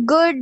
Good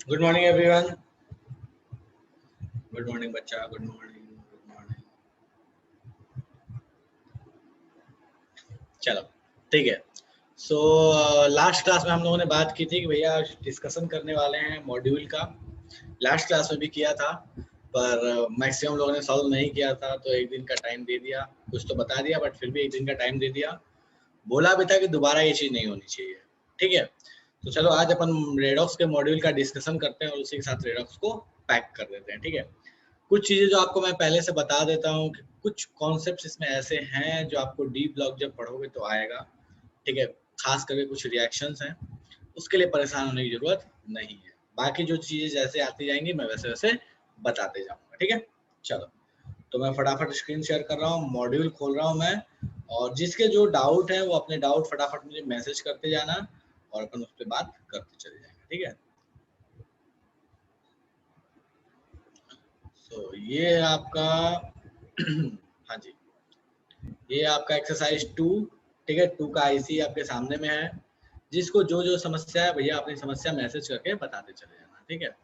good morning everyone. Good morning बच्चा, good morning, good morning. चलो ठीक है। सो लास्ट क्लास में हम लोगों ने बात की थी कि भैया डिस्कशन करने वाले हैं मॉड्यूल का। लास्ट क्लास में भी किया था पर मैक्सिमम लोगों ने सॉल्व नहीं किया था, तो एक दिन का टाइम दे दिया। कुछ तो बता दिया बट फिर भी एक दिन का टाइम दे दिया। बोला भी था कि दोबारा ये चीज़ नहीं होनी चाहिए। ठीक है, तो चलो आज अपन रेडॉक्स के मॉड्यूल का डिस्कशन करते हैं और उसी के साथ रेडॉक्स को पैक कर देते हैं। ठीक है, कुछ चीज़ें जो आपको मैं पहले से बता देता हूँ कि कुछ कॉन्सेप्ट्स इसमें ऐसे हैं जो आपको डी ब्लॉक जब पढ़ोगे तो आएगा। ठीक है, खास करके कुछ रिएक्शंस हैं, उसके लिए परेशान होने की जरूरत नहीं है। बाकी जो चीज़ें जैसे आती जाएंगी मैं वैसे वैसे बताते जाऊँगा। ठीक है, चलो तो मैं फटाफट स्क्रीन शेयर कर रहा हूँ, मॉड्यूल खोल रहा हूँ मैं, और जिसके जो डाउट है वो अपने डाउट फटाफट मुझे मैसेज करते जाना और अपन उस पर बात करते चले जाएंगे। ठीक है, तो ये आपका हाँ जी, ये आपका एक्सरसाइज 2। ठीक है, 2 का आईसी आपके सामने में है। जिसको जो जो समस्या है भैया अपनी समस्या मैसेज करके बताते चले जाना। ठीक है,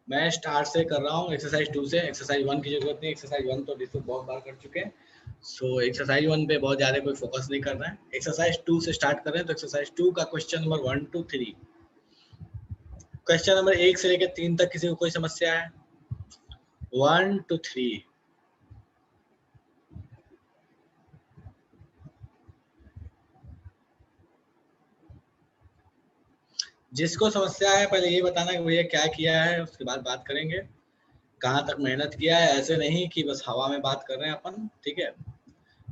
मैं स्टार्ट से कर रहा हूँ एक्सरसाइज 2 से। एक्सरसाइज 1 की जरूरत नहीं, एक्सरसाइज 1 तो डिस्कस बहुत बार कर चुके हैं। सो एक्सरसाइज 1 पे बहुत ज़्यादा कोई फोकस नहीं कर रहे हैं। एक्सरसाइज 2 से स्टार्ट कर रहे हैं। तो एक्सरसाइज 2 का question number 1 to 3, question number 1 से लेकर 3 तक किसी को कोई समस्या है? 1 to 3। जिसको समस्या है पहले ये बताना कि भैया क्या किया है, उसके बाद बात करेंगे कहाँ तक मेहनत किया है। ऐसे नहीं कि बस हवा में बात कर रहे हैं अपन। ठीक है,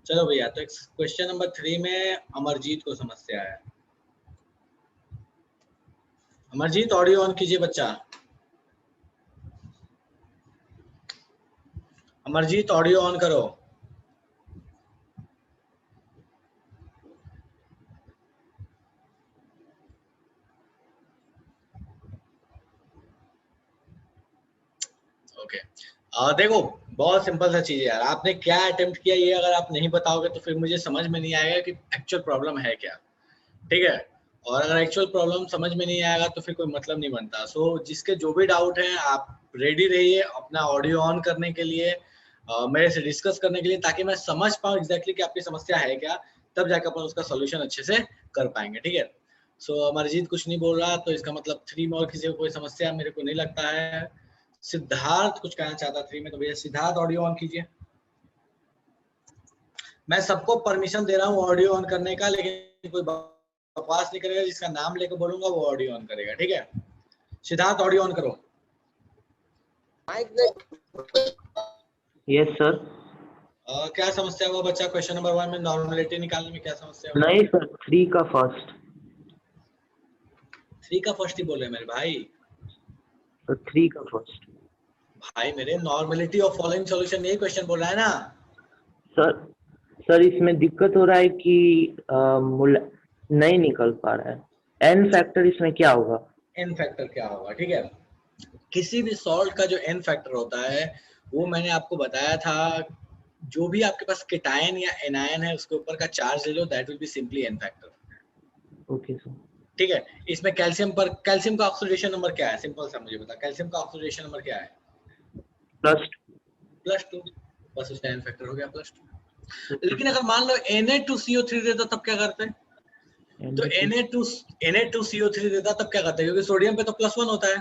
चलो भैया, तो क्वेश्चन नंबर 3 में अमरजीत को समस्या है। अमरजीत ऑडियो ऑन कीजिए बच्चा। अमरजीत ऑडियो ऑन करो। ओके, देखो बहुत सिंपल सा चीज है यार, आपने क्या अटेम्प्ट किया ये अगर आप नहीं बताओगे तो फिर मुझे समझ में नहीं आएगा कि एक्चुअल प्रॉब्लम है क्या, ठीक है। और अगर एक्चुअल प्रॉब्लम समझ में नहीं आएगा तो फिर कोई मतलब नहीं बनता। सो जिसके जो भी डाउट है आप रेडी रहिए अपना ऑडियो ऑन करने के लिए, मेरे से डिस्कस करने के लिए, ताकि मैं समझ पाऊँ एग्जैक्टली कि आपकी समस्या है क्या, तब जाकर अपन उसका सोल्यूशन अच्छे से कर पाएंगे, ठीक है। सो अमरजीत कुछ नहीं बोल रहा, तो इसका मतलब 3 में और किसी को कोई समस्या मेरे को नहीं लगता है। सिद्धार्थ कुछ कहना चाहता 3 में, तो भैया सिद्धार्थ ऑडियो ऑन कीजिए। मैं सबको परमिशन दे रहा हूँ ऑडियो ऑन करने का, लेकिन कोई बकवास नहीं करेगा, जिसका नाम लेकर बोलूंगा वो ऑडियो ऑन करेगा, ठीक है। सिद्धार्थ ऑडियो ऑन करो। Yes sir. क्या समस्या हुआ बच्चा? क्वेश्चन नंबर 1 में नॉर्मलिटी निकालने में क्या समस्या हुआ? नहीं सर, 3 का फर्स्ट। 3 का फर्स्ट ही बोले मेरे भाई। तो 3 का फर्स्ट भाई मेरे नॉर्मलिटी ऑफ फॉलोइंग सॉल्यूशन यही क्वेश्चन बोल रहा है ना सर इसमें दिक्कत हो रहा है कि नहीं निकल पा रहा है। एन फैक्टर इसमें क्या होगा? एन फैक्टर क्या होगा, ठीक है। किसी भी सॉल्ट का जो एन फैक्टर होता है वो मैंने आपको बताया था, जो भी आपके पास केटायन या एनायन है उसके ऊपर का चार्ज ले लो, that will be simply n factor. Okay sir. ठीक है। इसमें कैल्शियम का ऑक्सीडेशन नंबर क्या है? सिंपल सा मुझे बता, कैल्शियम का ऑक्सीडेशन नंबर क्या है? +2। बस उसका एन फैक्टर हो गया +2। लेकिन अगर मान लो Na2CO3 देता तब क्या करते? तो Na2CO3 देता तब क्या करते? क्योंकि सोडियम पे तो +1 होता है।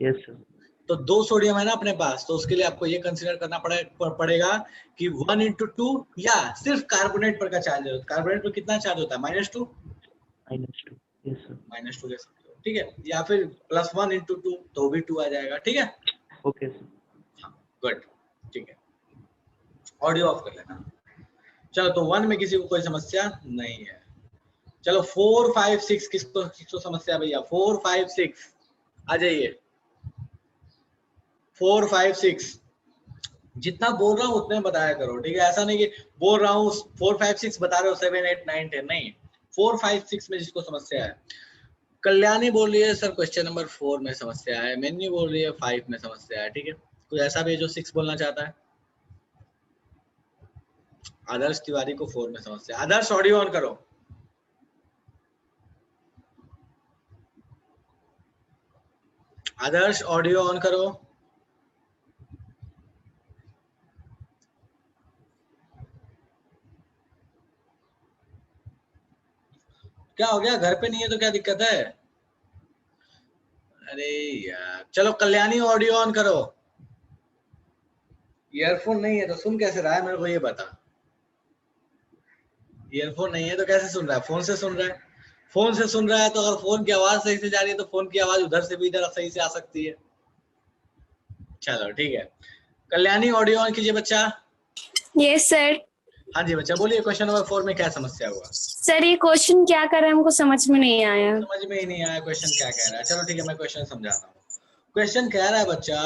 Yes sir. तो 2 सोडियम है ना अपने पास, तो उसके लिए आपको ये कंसीडर करना पड़ेगा कि 1 × 2 या सिर्फ कार्बोनेट पर का चार्ज है। कार्बोनेट पर कितना चार्ज होता है? -2। -2। Yes sir. -2 ले सकते हो, ठीक है। या फिर +1 × 2 तो भी 2 आ जाएगा, ठीक है। Okay sir. हाँ, गुड, ठीक है। ऑडियो ऑफ कर लेना। चलो, तो 1 में किसी को कोई समस्या नहीं है। चलो 4, 5, 6 किसको समस्या है भैया? 4, 5, 6 आ जाइए। 4, 5, 6 जितना बोल रहा हूँ उतने बताया करो, ठीक है। ऐसा नहीं कि बोल रहा हूँ 4, 5, 6 बता रहे हो 7, 8, 9, 10 नहीं। 4, 5, 6 में जिसको समस्या है। कल्याणी बोल रही है सर क्वेश्चन नंबर 4 में समस्या है, मैन्यू बोल रही है 5 में समस्या है, ठीक है। कोई ऐसा भी है जो 6 बोलना चाहता है? आदर्श तिवारी को 4 में समस्या। आदर्श ऑडियो ऑन करो। आदर्श ऑडियो ऑन करो। क्या हो गया? घर पे नहीं है तो क्या दिक्कत है? अरे यार, चलो कल्याणी ऑडियो ऑन करो। ईयरफोन नहीं है तो सुन कैसे रहा है मेरे को ये बता। ईयरफोन नहीं है तो कैसे सुन रहा है? फोन से सुन रहा है। फोन से सुन रहा है तो अगर फोन की आवाज सही से जा रही है तो फोन की आवाज उधर से भी इधर सही से आ सकती है। चलो ठीक है, कल्याणी ऑडियो ऑन कीजिए बच्चा। Yes sir. हाँ जी बच्चा बोलिए, क्वेश्चन नंबर 4 में क्या समस्या हुआ? सर ये क्वेश्चन क्या कर रहा है हमको समझ में नहीं आया। समझ में ही नहीं आया क्वेश्चन क्या कह रहा है? चलो ठीक है, मैं क्वेश्चन समझाता हूँ। क्वेश्चन कह रहा है बच्चा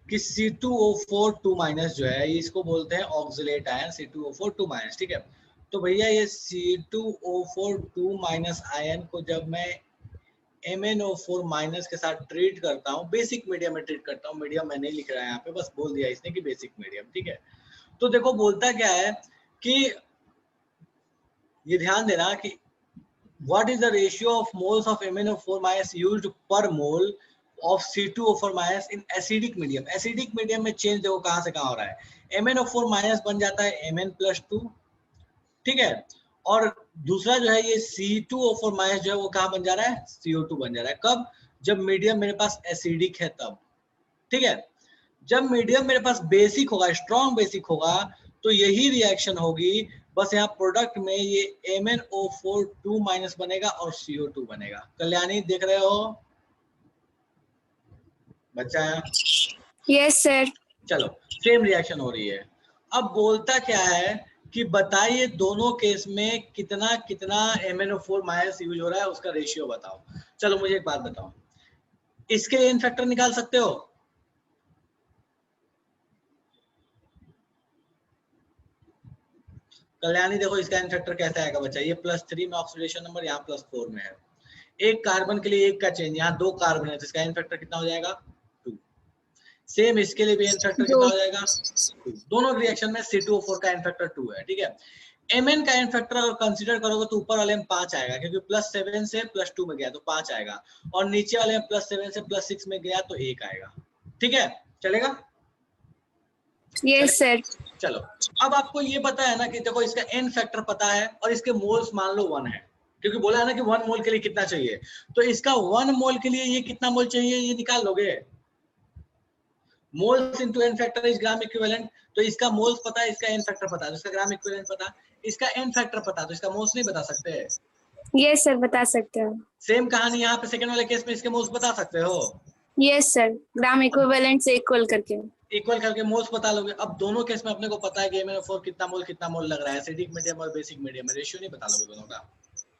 कि C2O4 2- जो है इसको बोलते हैं ऑक्सिलेट आयन, C2O4 2-, ठीक है। तो भैया ये C2O4 2- आयन को जब मैं MnO4- के साथ ट्रीट करता हूँ, बेसिक मीडियम में ट्रीट करता हूँ, मीडियम मैं नहीं लिख रहा है यहाँ पे, बस बोल दिया इसने कि बेसिक मीडियम, ठीक है। तो देखो बोलता क्या है कि ये ध्यान देना कि what is the ratio of moles of MnO4- used per mole of C2O4- in acidic medium? acidic medium में चेंज देखो कहां से कहां हो रहा है। MnO4- बन जाता है Mn+2, ठीक है। और दूसरा जो है ये C2O4- जो है वो कहां बन जा रहा है? CO2 बन जा रहा है। कब? जब मीडियम मेरे पास एसिडिक है तब, ठीक है। जब मीडियम मेरे पास बेसिक होगा, स्ट्रॉन्ग बेसिक होगा, तो यही रिएक्शन होगी, बस यहाँ प्रोडक्ट में ये MnO4 2- बनेगा और CO2 बनेगा। कल्याणी देख रहे हो बच्चा? Yes sir. चलो सेम रिएक्शन हो रही है। अब बोलता क्या है कि बताइए दोनों केस में कितना कितना MnO4- यूज हो रहा है, उसका रेशियो बताओ। चलो मुझे एक बात बताओ, इसके एन फैक्टर निकाल सकते हो? कल्याणी देखो इसका एन फैक्टर कैसा आएगा बच्चा? ये +3 में ऑक्सीडेशन नंबर, यहाँ +4 में है। एक कार्बन के लिए एक का चेंज, यहाँ 2 कार्बन है तो इसका एन फैक्टर कितना हो जाएगा? 2। सेम इसके लिए भी एन फैक्टर दो। कितना हो जाएगा 2। दोनों रिएक्शन में C2O4 का एन फैक्टर 2 है, ठीक है। Mn का एन फैक्टर अगर कंसीडर करोगे तो ऊपर वाले में 5 आएगा, क्योंकि +7 से +2 में गया तो 5 आएगा, और नीचे वाले में +7 से +6 में गया तो 1 आएगा, ठीक है, चलेगा। Yes sir. चलो अब आपको ये पता है ना कि देखो इसका एन फैक्टर पता है और इसके मोल्स मान लो 1 है, क्योंकि बोला है ना कि 1 मोल के लिए कितना चाहिए, तो इसका 1 मोल के लिए ये कितना मोल चाहिए ये निकाल लोगे। Moles into n factor is gram equivalent, तो इसका मोल्स पता है, इसका एन फैक्टर पता है, तो इसका ग्राम इक्विवेलेंट पता, इसका एन फैक्टर पता, तो इसका मोल्स नहीं बता सकते। यस सर, बता सकते हो। सेम कहानी यहाँ पे सेकंड वाले केस में इसके मोल्स बता सकते हो, यस सर, ग्राम इक्विवेलेंट से इक्वल करके। इक्वल करके मोल्स बता लोगे। अब दोनों केस में अपने को पता है कि MnO4 कितना मोल लग रहा है, एसिडिक मीडियम और बेसिक मीडियम में, रेशियो नहीं बता लोगे दोनों का।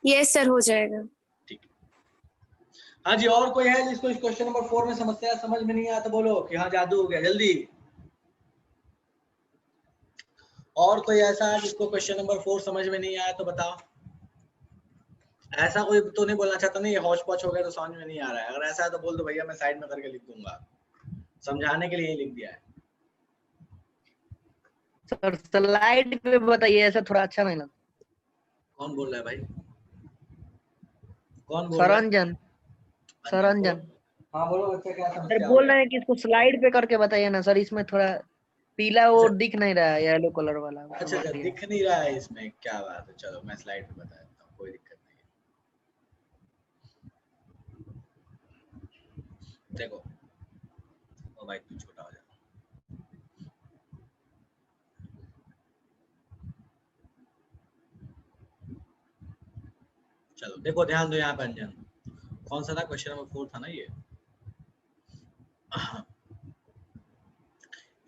यस सर, हो जाएगा। ठीक। हाँ जी, और कोई है जिसको इस क्वेश्चन नंबर 4 में समस्या समझ में नहीं आया तो बोलो कि हाँ जादू हो गया, जल्दी। और कोई ऐसा है जिसको क्वेश्चन नंबर 4 समझ में नहीं आया तो बताओ। ऐसा कोई तो नहीं बोलना चाहता नहीं हौच पौच हो गया तो समझ में नहीं आ रहा है, अगर ऐसा है तो बोल दो भैया मैं साइड में करके लिख दूंगा, समझाने के लिए ही लिख दिया है। सर स्लाइड पे बताइए, ऐसा थोड़ा अच्छा नहीं लगा। कौन बोल रहा है भाई, कौन बोल रहा है? सरंजन। सरंजन हाँ बोलो बच्चा, क्या सर समस्या हो बोल गया? रहे हैं कि इसको स्लाइड पे करके बताइए ना सर, इसमें थोड़ा पीला वो दिख नहीं रहा है, येलो कलर वाला। अच्छा अच्छा, दिख नहीं रहा है इसमें, क्या बात है, चलो मैं स्लाइड पे बता देता हूँ, कोई दिक्कत नहीं है। देखो ओ भाई तू छोटा हो जा, चलो देखो ध्यान दो यहाँ पे अंजन, कौन सा था क्वेश्चन नंबर 4 था ना ये।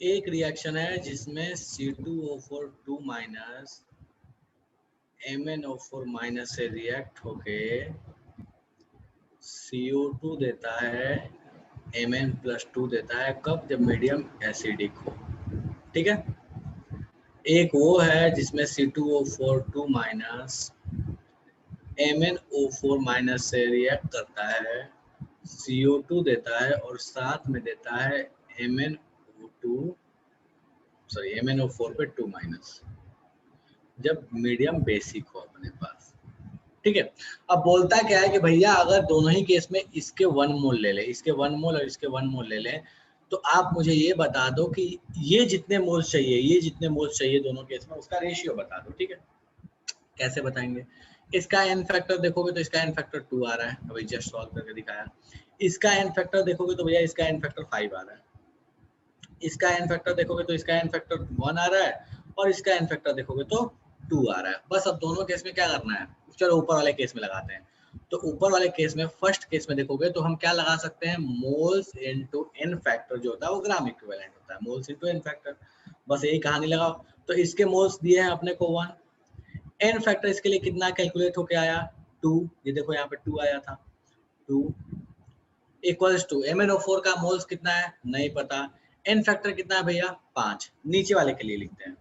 एक रिएक्शन है जिसमें C2O4 2 माइनस MnO4 माइनस से रिएक्ट होके CO2 देता है, Mn+2 देता है, कब? जब मीडियम एसिडिक हो, ठीक है। एक वो है जिसमें C2O4 2 माइनस MnO4 माइनस से रिएक्ट करता है, CO2 देता है और साथ में देता है MnO4 पे 2 माइनस, जब मीडियम बेसिक हो अपने पास, ठीक है। अब बोलता क्या है कि भैया अगर दोनों ही केस में इसके 1 मोल ले ले, इसके 1 मोल और इसके 1 मोल ले ले, तो आप मुझे ये बता दो कि ये जितने मोल्स चाहिए, ये जितने मोल्स चाहिए दोनों केस में, उसका रेशियो बता दो, ठीक है। कैसे बताएंगे? इसका एन फैक्टर देखोगे तो इसका एन फैक्टर 2 आ रहा है, अभी जस्ट सॉल्व करके दिखाया। इसका एन फैक्टर देखोगे तो भैया इसका एन फैक्टर 5 आ रहा है। इसका एन फैक्टर देखोगे तो इसका एन फैक्टर 1 आ रहा है, और इसका एन फैक्टर देखोगे तो 2 आ रहा है। बस अब दोनों केस में क्या करना है, चलो ऊपर वाले केस में लगाते हैं। तो ऊपर वाले केस में फर्स्ट केस में देखोगे तो हम क्या लगा सकते हैं, मोल्स इनटू एन फैक्टर जो होता है वो ग्राम इक्विवेलेंट होता है, मोल्स इनटू एन फैक्टर, बस यही कहानी लगाओ। तो इसके मोल्स दिए हैं अपने को 1, एन फैक्टर इसके लिए कितना कैलकुलेट होके आया 2, ये देखो यहाँ पे 2 आया था, 2 इक्वल्स टू MnO4 का मोल्स कितना है नहीं पता, एन फैक्टर कितना है भैया 5, नीचे वाले के लिए लिखते हैं,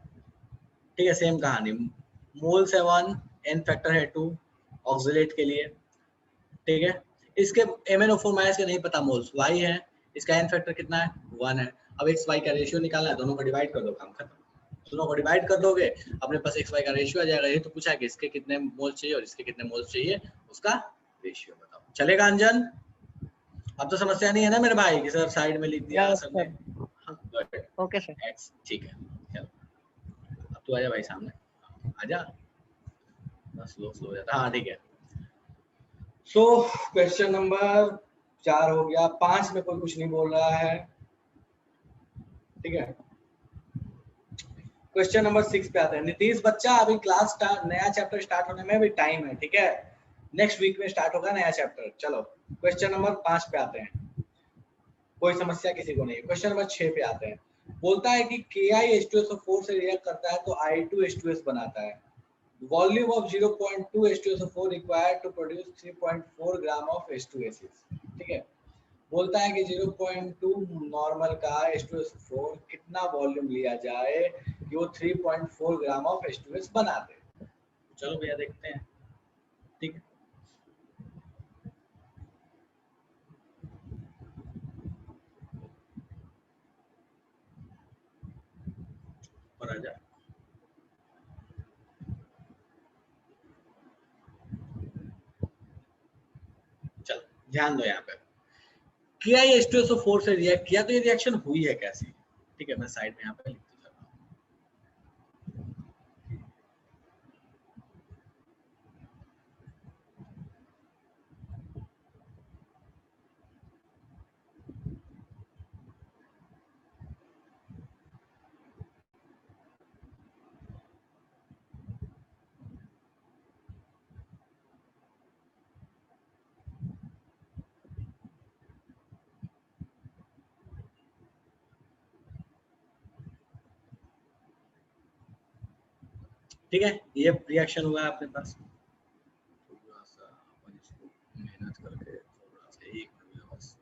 ठीक है। सेम कहानी, मोल्स है 1, एन फैक्टर है 2 ऑक्सिलेट के लिए, ठीक है। इसके MnO4 माइनस के नहीं पता मोल्स y है, इसका एन फैक्टर कितना है 1 है। अब x y का रेशियो निकालना है, दोनों को डिवाइड कर दो, काम खत्म। दोनों को डिवाइड कर दोगे अपने पास x y का रेशियो आ जाएगा। ये तो पूछा है कि इसके कितने मोल्स चाहिए और इसके कितने मोल्स चाहिए, उसका रेशियो बताओ। चलेगा अंजन? अब तो समस्या नहीं है ना मेरे भाई कि सर साइड में लिख दिया सर ने? Okay sir. एक्स, ठीक है। चलो अब तू आजा भाई सामने, आजा, बस स्लो हो जाता, हाँ ठीक है। सो क्वेश्चन नंबर 4 हो गया, 5 में कोई कुछ नहीं बोल रहा है, ठीक है। क्वेश्चन नंबर 6 पे आते हैं। नीतीश बच्चा, अभी क्लास स्टार्ट, नया चैप्टर स्टार्ट होने में भी टाइम है, ठीक है। नेक्स्ट वीक में स्टार्ट होगा नया चैप्टर। चलो क्वेश्चन नंबर 5 पे आते हैं, कोई समस्या किसी को नहीं। क्वेश्चन नंबर 6 पे आते हैं। बोलता है कि KiH2SO4 से रिएक्ट करता है तो I2H2S बनाता है। Volume of 0.2 H2SO4 required to produce 3.4 gram of H2SO, ठीक है। बोलता है कि 0.2 नॉर्मल का H2SO4 कितना वॉल्यूम लिया जाए कि वो 3.4 ग्राम ऑफ H2S बना दे। चलो भैया देखते हैं, ठीक है। ऊपर आ जा। चल ध्यान दो यहाँ पे, किया ये H2SO4 से रिएक्ट किया तो ये रिएक्शन हुई है कैसी, ठीक है। मैं साइड में यहाँ पे लिखता चल रहा हूँ। ठीक है, ये रिएक्शन हुआ है अपने पास। थोड़ा सा अपन इसको मेहनत करके थोड़ा सा एक मिनट बस।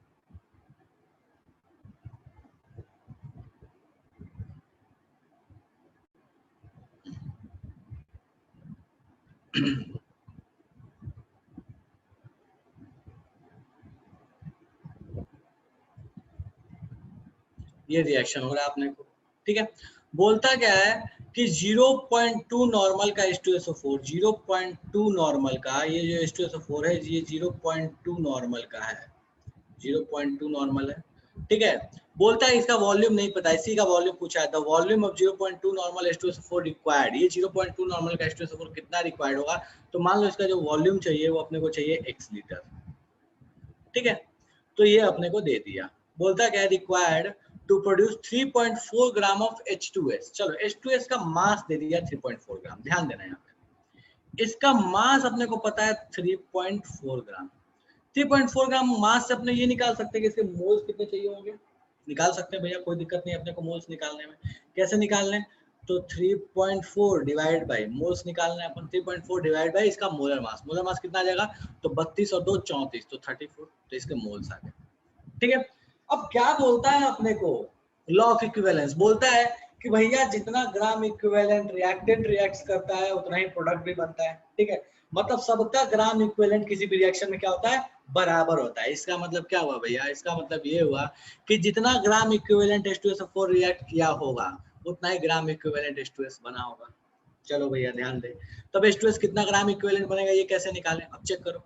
ये रिएक्शन हो रहा है अपने को, ठीक है। बोलता क्या है कि 0.2 नॉर्मल का H2SO4, 0.2 नॉर्मल का ये जो H2SO4 है ये 0.2 नॉर्मल का है, 0.2 नॉर्मल है, ठीक है। बोलता है इसका वॉल्यूम नहीं पता, इसी का वॉल्यूम पूछा है। The volume of 0.2 normal H2SO4 required, ये 0.2 नॉर्मल का H2SO4 कितना रिक्वायर्ड होगा, तो मान लो इसका जो वॉल्यूम चाहिए वो अपने को चाहिए x लीटर, ठीक है। तो ये अपने को दे दिया। बोलता क्या है, required to produce 3.4 gram of H2S। चलो H2S का मास दे दिया 3.4 ग्राम, ध्यान देना यहाँ पे। इसका मास अपने को पता है 3.4 ग्राम। 3.4 ग्राम मास से अपने ये निकाल सकते हैं कि इसके मोल्स कितने चाहिए होंगे, निकाल सकते हैं भैया, कोई दिक्कत नहीं अपने को मोल्स निकालने में। कैसे निकालने, तो 3.4 डिवाइड बाय मोल्स निकालना है अपन। 3.4 डिवाइड बाय इसका मोलर मास, मोलर मास कितना आ जाएगा, तो 32 और 2 34, तो 34, तो इसके मोल्स आ गए, ठीक है। अब क्या बोलता है अपने को, लॉ ऑफ इक्विवेलेंस। बोलता है कि भैया जितना ग्राम इक्विवेलेंट रिएक्टेंट रिएक्ट करता है उतना ही प्रोडक्ट भी बनता है, ठीक है। मतलब सबका ग्राम इक्विवेलेंट किसी भी रिएक्शन में क्या होता है, बराबर होता है। इसका मतलब क्या हुआ भैया, इसका मतलब ये हुआ कि जितना ग्राम इक्विवेलेंट H2SO4 रिएक्ट किया होगा उतना ही ग्राम इक्विवेलेंट H2S बना होगा। चलो भैया ध्यान दे, तब H2S कितना ग्राम इक्विवेलेंट बनेगा ये कैसे निकालें, अब चेक करो।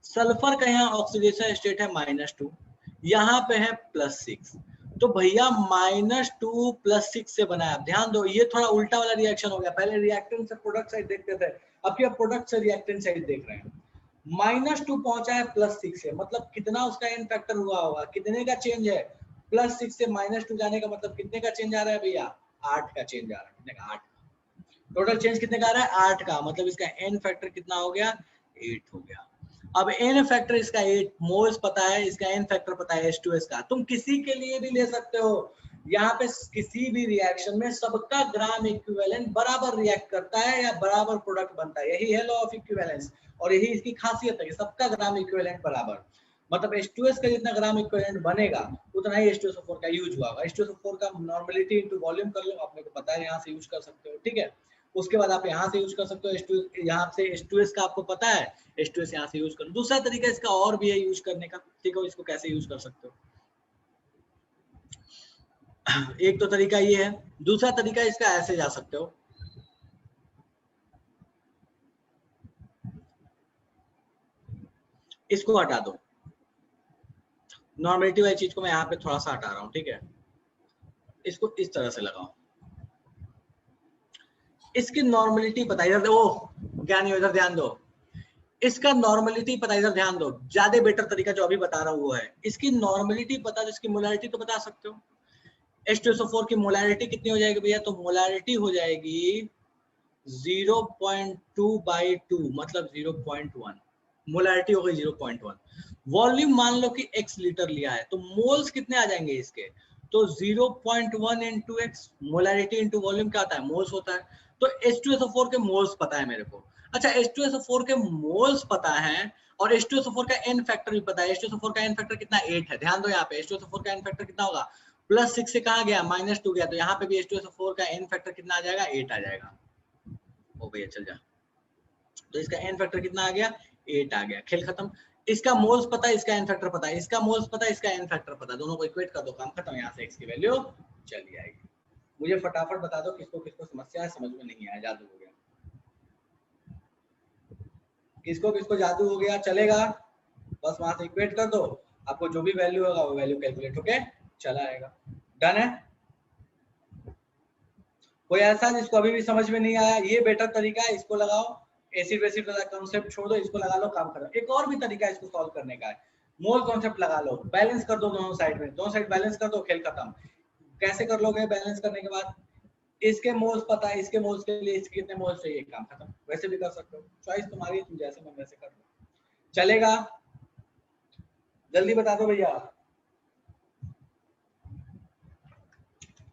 सल्फर का यहाँ ऑक्सीडेशन स्टेट है -2, यहाँ पे है +6, तो भैया -2 +6 से बनाया। ध्यान दो ये थोड़ा उल्टा वाला रिएक्शन हो गया, पहले रिएक्टेंट से प्रोडक्ट साइड देखते थे, अब क्या प्रोडक्ट से रिएक्टेंट साइड देख रहे हैं। -2 पहुंचा है +6 से, मतलब कितना उसका एन फैक्टर हुआ होगा, कितने का चेंज है, +6 से -2 जाने का मतलब कितने का चेंज आ रहा है भैया, 8 का चेंज आ रहा है। कितने का, 8 का। टोटल चेंज कितने का आ रहा है, 8 का, मतलब इसका एन फैक्टर कितना हो गया, 8 हो गया। अब एन फैक्टर इसका 8, मोल्स पता है, इसका एन फैक्टर पता है H2S का। तुम किसी के लिए भी ले सकते हो, यहाँ पे किसी भी रिएक्शन में सबका ग्राम इक्विवेलेंट बराबर रिएक्ट करता है या बराबर प्रोडक्ट बनता है, यही है लॉ ऑफ इक्विवेलेंस, और यही इसकी खासियत है कि सबका ग्राम इक्विवेलेंट बराबर। मतलब H2S का जितना ग्राम इक्विवेलेंट बनेगा उतना ही H2SO4 का यूज हुआ होगा। H2SO4 का नॉर्मलिटी इनटू वॉल्यूम कर लो, आपने को पता है, यहाँ से यूज कर सकते हो, ठीक है। उसके बाद आप यहाँ से यूज कर सकते हो H2, यहाँ से H2S का आपको पता है, H2S यहाँ से यूज कर। दूसरा तरीका इसका और भी है यूज करने का, ठीक है, इसको कैसे यूज कर सकते हो। एक तो तरीका ये है, दूसरा तरीका इसका ऐसे जा सकते हो, इसको हटा दो, नॉर्मलिटी वाली चीज को मैं यहाँ पे थोड़ा सा हटा रहा हूँ, ठीक है। इसको इस तरह से लगाओ, इसकी नॉर्मलिटी पता, इधर ओ ज्ञानी इधर ध्यान दो, इसका नॉर्मलिटी पता, इधर ध्यान दो, ज्यादा बेटर तरीका जो अभी बता रहा हूँ वो है, इसकी नॉर्मलिटी पता, जिसकी मोलैरिटी तो बता सकते हो। H2SO4 की मोलैरिटी कितनी हो जाएगी भैया, तो मोलैरिटी हो जाएगी 0.2/2, मतलब 0.1, मोलैरिटी हो गई 0.1। वॉल्यूम मान लो कि x लीटर लिया है, तो मोल्स कितने आ जाएंगे इसके, तो 0.1 into x, molarity into volume क्या होता है, मोल्स होता है। तो H2SO4 के मोल्स पता है मेरे को। अच्छा H2SO4 के मोल्स पता है और H2SO4 का एन फैक्टर भी पता है। H2SO4 का एन फैक्टर कितना, 8 है। ध्यान दो यहाँ पे H2SO4 का एन फैक्टर कितना होगा, +6 से कहाँ गया, -2 गया, तो यहाँ पे भी H2SO4 का एन फैक्टर कितना आ जाएगा, 8 आ जाएगा। ओ भैया चल जा, तो इसका एन फैक्टर कितना आ गया, 8 आ गया, खेल खत्म। इसका मोल्स पता है, इसका एन फैक्टर पता है, इसका मोल्स पता है, इसका एन फैक्टर पता है, दोनों को इक्वेट कर दो, काम खत्म। यहाँ से x की वैल्यू चली आएगी। मुझे फटाफट बता दो किसको किसको समस्या है, समझ में नहीं आया, जादू हो गया, किसको किसको जादू हो गया, चलेगा, बस वहां से इक्वेट कर दो, आपको जो भी वैल्यू होगा वो वैल्यू कैलकुलेट होके चला आएगा। डन है? कोई ऐसा जिसको अभी भी समझ में नहीं आया? ये बेटर तरीका है, इसको लगाओ, एसिड वेसिड वाला कॉन्सेप्ट छोड़ दो, इसको लगा लो, काम करो। एक और भी तरीका है इसको सॉल्व करने का है, मोल कॉन्सेप्ट लगा लो, बैलेंस कर दो दोनों साइड में, दोनों साइड बैलेंस कर दो, खेल खत्म। कैसे कर लोगे बैलेंस करने के बाद? इसके मोल्स पता है, इसके मोल्स के लिए इसके कितने मोल्स चाहिए, काम खत्म। वैसे भी कर सकते हो, चॉइस तुम्हारी, तुम जैसे मन वैसे कर लो, चलेगा? जल्दी बता दो भैया,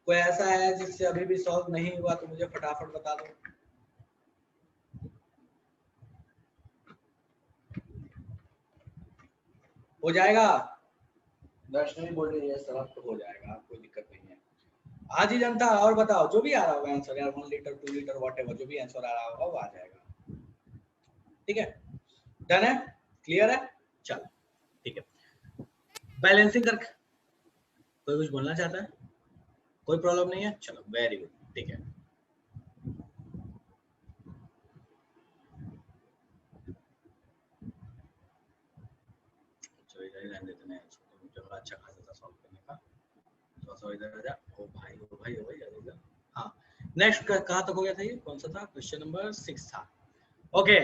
कोई ऐसा है जिससे अभी भी सॉल्व नहीं हुआ तो मुझे फटाफट बता दो। हो जाएगा? दर्शनी बोल रही है सर, तो हो जाएगा, कोई दिक्कत नहीं है। आज ही जनता, और बताओ जो भी आ रहा होगा आंसर यार, 1 लीटर 2 लीटर व्हाटएवर जो भी आंसर आ रहा होगा वो आ जाएगा। ठीक है, डन है, क्लियर है? चलो ठीक है, बैलेंसिंग कर, कोई कुछ बोलना चाहता है? कोई प्रॉब्लम नहीं है, चलो वेरी गुड, ठीक है। चलो इधर ही रहने देते हैं, जगह अच्छा खासा था सॉल्व करने का, थोड़ा इधर आ जा। ओ भाई ओ भाई ओ भाई इधर। हाँ, नेक्स्ट कहाँ तक हो गया था ये, कौन सा था? क्वेश्चन नंबर 6 था। ओके,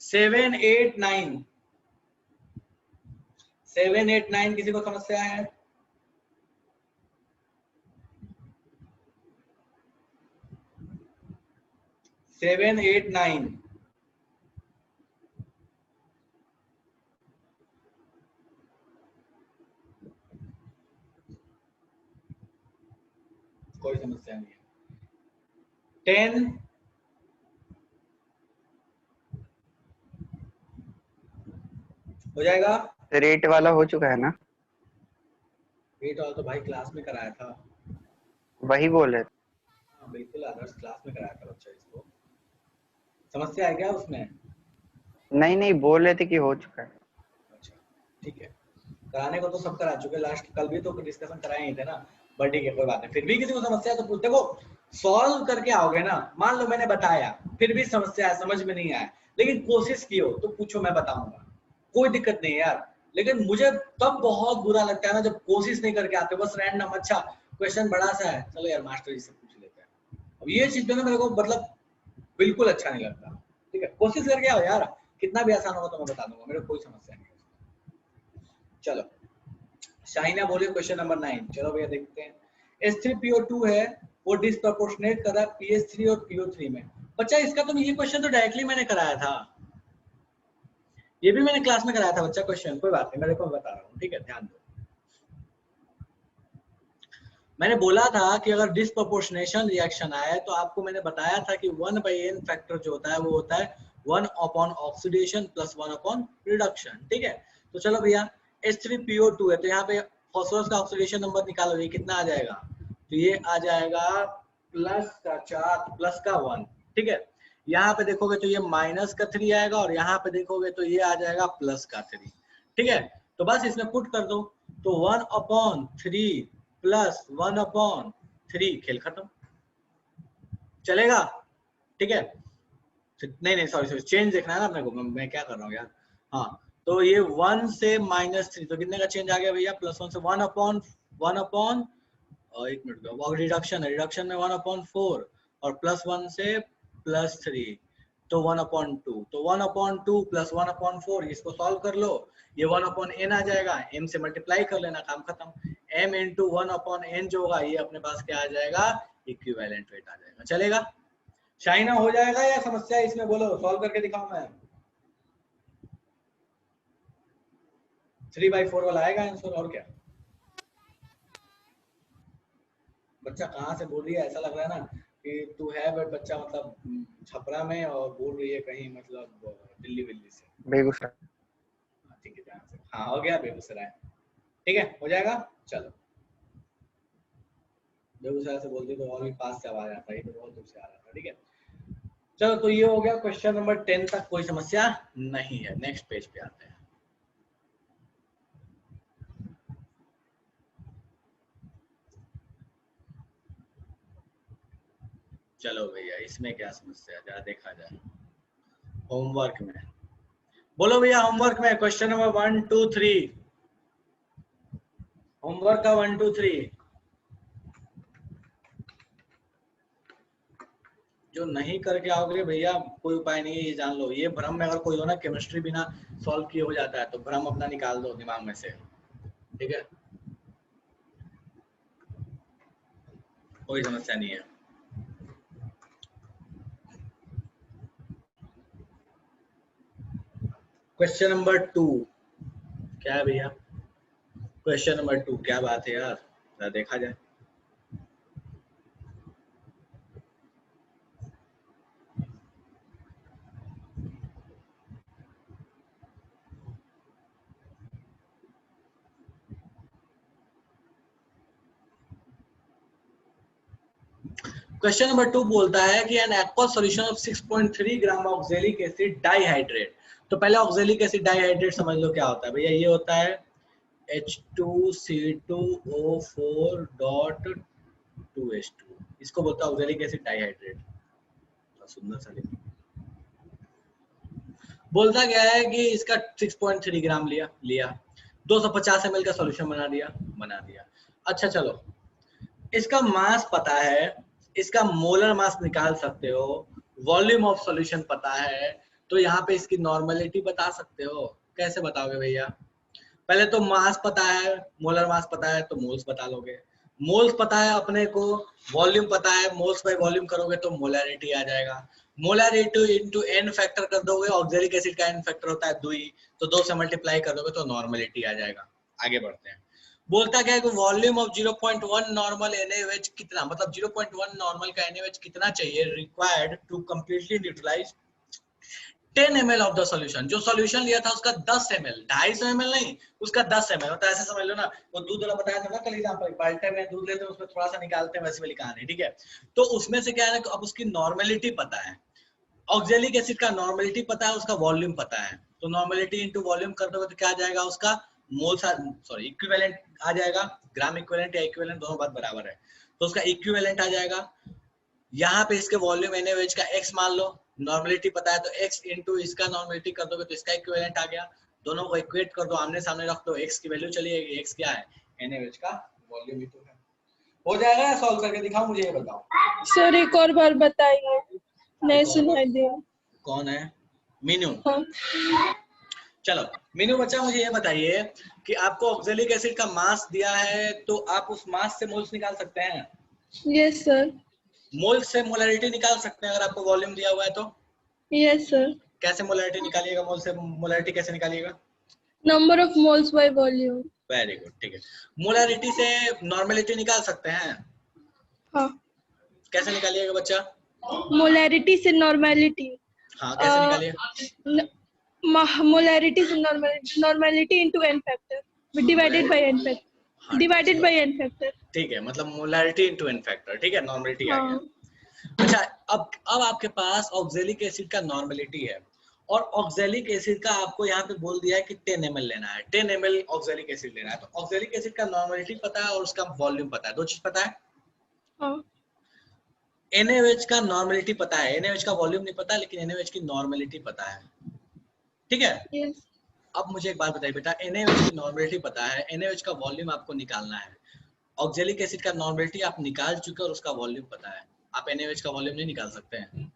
7 8 9, 7 8 9 किसी को समस्या है? 7 8 9 कोई समस्या नहीं है। 10 हो जाएगा? रेट वाला हो चुका है ना? रेट वाला तो भाई क्लास में कराया था। वही बोल रहे थे। हाँ बिल्कुल, आदर्श क्लास में कराया था बच्चा, इसको समस्या है क्या उसमें? नहीं नहीं, बोल रहे थे कि हो चुका है। अच्छा ठीक है, कराने को तो सब करा चुके, लास्ट कल भी तो डिस्कशन कराए ही थे ना, बट ठीक है कोई बात नहीं। फिर भी किसी को समस्या है तो पूछ, देखो सॉल्व करके आओगे ना, मान लो मैंने बताया फिर भी समस्या है, समझ में नहीं आया, लेकिन कोशिश की हो तो पूछो, मैं बताऊंगा, कोई दिक्कत नहीं है यार। लेकिन मुझे तब बहुत बुरा लगता है ना जब कोशिश नहीं करके आते, बस रैंडम, अच्छा क्वेश्चन बड़ा सा है, चलो यार मास्टर जी से पूछ लेते हैं। अब ये चीज ना मेरे को मतलब बिल्कुल अच्छा नहीं लगता। ठीक है, कोशिश करके आओ यार, कितना भी आसान होगा तो मैं बता दूंगा, मेरे कोई समस्या नहीं है। चलो शाइना बोले क्वेश्चन नंबर 9, चलो भैया देखते हैं। H3PO2 है, वो डिस्प्रोपोर्शनेट कर रहा है PH3 और PO3 में। बच्चा इसका तो ये क्वेश्चन तो डायरेक्टली मैंने कराया था, ये भी मैंने क्लास में कराया था बच्चा क्वेश्चन, कोई बात नहीं, मैं देखो बता रहा हूँ, ठीक है ध्यान दो। मैंने बोला था कि अगर डिस्प्रोपोर्शनेशन रिएक्शन आए तो आपको मैंने बताया था कि 1/n फैक्टर जो होता है वो होता है 1 ऑक्सीडेशन प्लस 1 रिडक्शन। ठीक है, तो चलो भैया H3PO2 है, तो यहाँ पे फास्फोरस का ऑक्सीडेशन नंबर निकालो, ये कितना आ जाएगा? तो ये आ जाएगा +4 +1। ठीक है, यहाँ पे देखोगे तो ये -3 आएगा, और यहाँ पे देखोगे तो ये आ जाएगा +3। ठीक है, तो बस इसमें पुट कर दो, तो 1/3 प्लस 1/3, खेल खत्म, चलेगा? ठीक है, नहीं नहीं सॉरी चेंज देखना है ना अपने को, मैं क्या कर रहा हूँ यार। हाँ, तो ये 1 से -3, तो कितने का चेंज आ गया भैया? +1 से 1/1, एक मिनट का रिडक्शन है, रिडक्शन में 1/4, और +1 से +3, तो 1/2, तो 1/2 प्लस 1/4, इसको सॉल्व कर लो, ये 1/n आ जाएगा, m से मल्टीप्लाई कर लेना, काम खत्म। m इंटू 1/n जो होगा ये अपने पास क्या आ जाएगा? इक्विवेलेंट वेट आ जाएगा, चलेगा? शाइना हो जाएगा या समस्या इसमें? बोलो, सॉल्व करके दिखाऊं मैं? 3/4 वाला आएगा आंसर, और क्या? बच्चा कहाँ से बोल रही है, ऐसा लग रहा है ना कि तू है बट बच्चा मतलब छपरा में, और बोल रही है कहीं मतलब दिल्ली विल्ली से। बेगूसराय। ठीक है, ध्यान से, हाँ हो गया बेगूसराय। ठीक है, हो जाएगा, चलो। बेगूसराय से बोलती तो और भी पास से आवाज आता है, ये तो बहुत दूर से आ रहा था। ठीक है, चलो, तो ये हो गया क्वेश्चन नंबर 10 तक, कोई समस्या नहीं है। नेक्स्ट पेज पे आते हैं। चलो भैया इसमें क्या समस्या है, जरा देखा जाए होमवर्क में। बोलो भैया होमवर्क में क्वेश्चन नंबर 1 2 3, होमवर्क का 1 2 3। जो नहीं करके आओगे भैया कोई उपाय नहीं है, ये जान लो। ये भ्रम में अगर कोई हो ना, केमिस्ट्री बिना सॉल्व किए हो जाता है, तो भ्रम अपना निकाल दो दिमाग में से, ठीक है, कोई समस्या नहीं है। क्वेश्चन नंबर 2 क्या है भैया? क्वेश्चन नंबर 2 क्या बात है यार, जरा देखा जाए। क्वेश्चन नंबर 2 बोलता है कि an aqueous solution of 6.3 gram oxalic acid dihydrate. तो पहले ऑक्सैलिक एसिड डाइहाइड्रेट समझ लो क्या होता है भैया। ये होता है H2C2O4.2H2, इसको बोलता है ऑक्सैलिक एसिड डाइहाइड्रेट। सुंदर सा बोलता क्या है कि इसका 6.3 ग्राम लिया 250 ml का सॉल्यूशन बना दिया। अच्छा चलो, इसका मास पता है, इसका मोलर मास निकाल सकते हो, वॉल्यूम ऑफ सॉल्यूशन पता है, तो यहाँ पे इसकी नॉर्मलिटी बता सकते हो। कैसे बताओगे भैया? पहले तो मास पता है, मोलर मास पता है, तो मोल्स बता लोगे। मोल्स पता है अपने को, वॉल्यूम पता है, मोल्स बाय वॉल्यूम करोगे तो मोलैरिटी आ जाएगा। मोलैरिटी इनटू एन फैक्टर कर दोगे, ऑक्सैलिक एसिड का एन फैक्टर होता है 2, तो 2 से मल्टीप्लाई कर दोगे तो नॉर्मलिटी आ जाएगा। आगे बढ़ते हैं। बोलता क्या है कि वॉल्यूम ऑफ 0.1 नॉर्मल NaOH कितना, मतलब 0.1 नॉर्मल का NaOH कितना चाहिए required to completely neutralize 10 ml of the solution. जो सॉल्यूशन लिया था उसका 10 ml, 250 ml नहीं, उसका 10 ml। तो ऐसे समझ लो ना, वो दूध वाला बताया था ना कल एग्जांपल, बाल्टी में दूध लेते हैं उसमें थोड़ा सा निकालते हैं, वैसे वाली कहानी, ठीक है। तो उसमें से क्या है ना, अब उसकी नॉर्मलिटी पता है, ऑक्सैलिक एसिड का नॉर्मलिटी पता है, उसका वॉल्यूम पता है, तो नॉर्मलिटी इनटू वॉल्यूम कर दोगे तो क्या आ जाएगा, उसका मोल्स इक्विवेलेंट आ जाएगा। ग्राम इक्विवेलेंट या इक्विवेलेंट दोनों बात बराबर है, तो उसका इक्विवेलेंट आ जाएगा। यहाँ पे इसके वॉल्यूम NaOH का x मान लो, नॉर्मलिटी पता है तो x इनटू इसका नॉर्मलिटी कर दोगे तो इसका इक्विवेलेंट आ गया। दोनों को इक्वेट कर दो, आमने सामने रख दो, x की वैल्यू चली जाएगी। x क्या है? NaOH का वॉल्यूम ही तो है। हो जाएगा या सॉल्व करके दिखाओ मुझे, ये बताओ। सर एक और बार बताइए, नहीं सुनाई दिया। कौन है? मीनू। हाँ। चलो मीनू बच्चा, मुझे ये बताइए कि आपको ऑक्सैलिक एसिड का मास दिया है, तो आप उस मास से मोल्स निकाल सकते हैं? Yes sir. मोल से मोलैरिटी निकाल सकते हैं अगर आपको वॉल्यूम दिया हुआ है तो? Yes sir. कैसे मोलैरिटी निकालिएगा? मोल से मोलैरिटी कैसे निकालिएगा? Number of moles by volume. Very good, ठीक है। मोलैरिटी से नॉर्मलिटी निकाल सकते हैं? हाँ। कैसे निकालिएगा बच्चा? मोलैरिटी से नॉर्मलिटी। हाँ कैसे निकालिएगा? मोलैरिटी से normality into n factor divided by n factor, divided by n factor. ठीक है, मतलब मोलैरिटी इनटू एन फैक्टर, ठीक है, नॉर्मलिटी आ हाँ। गया। अच्छा, अब आपके पास ऑक्सैलिक एसिड का नॉर्मलिटी है, और ऑक्सैलिक एसिड का आपको यहाँ पे बोल दिया है कि 10 ml लेना है, 10 ml ऑक्सैलिक एसिड लेना है। तो ऑक्सैलिक एसिड का नॉर्मलिटी पता है और उसका वॉल्यूम पता है, दो चीज पता है। हाँ। NaOH का नॉर्मलिटी पता है, NaOH का वॉल्यूम नहीं पता, लेकिन NaOH की नॉर्मलिटी पता है, ठीक है। यस। अब मुझे एक बात बताइए बेटा, NaOH की नॉर्मलिटी पता है, NaOH का वॉल्यूम आपको निकालना है। ऑक्सैलिक एसिड का नॉर्मलिटी आप निकाल चुके और उसका वॉल्यूम पता है, आप NaOH का वॉल्यूम नहीं निकाल सकते हैं?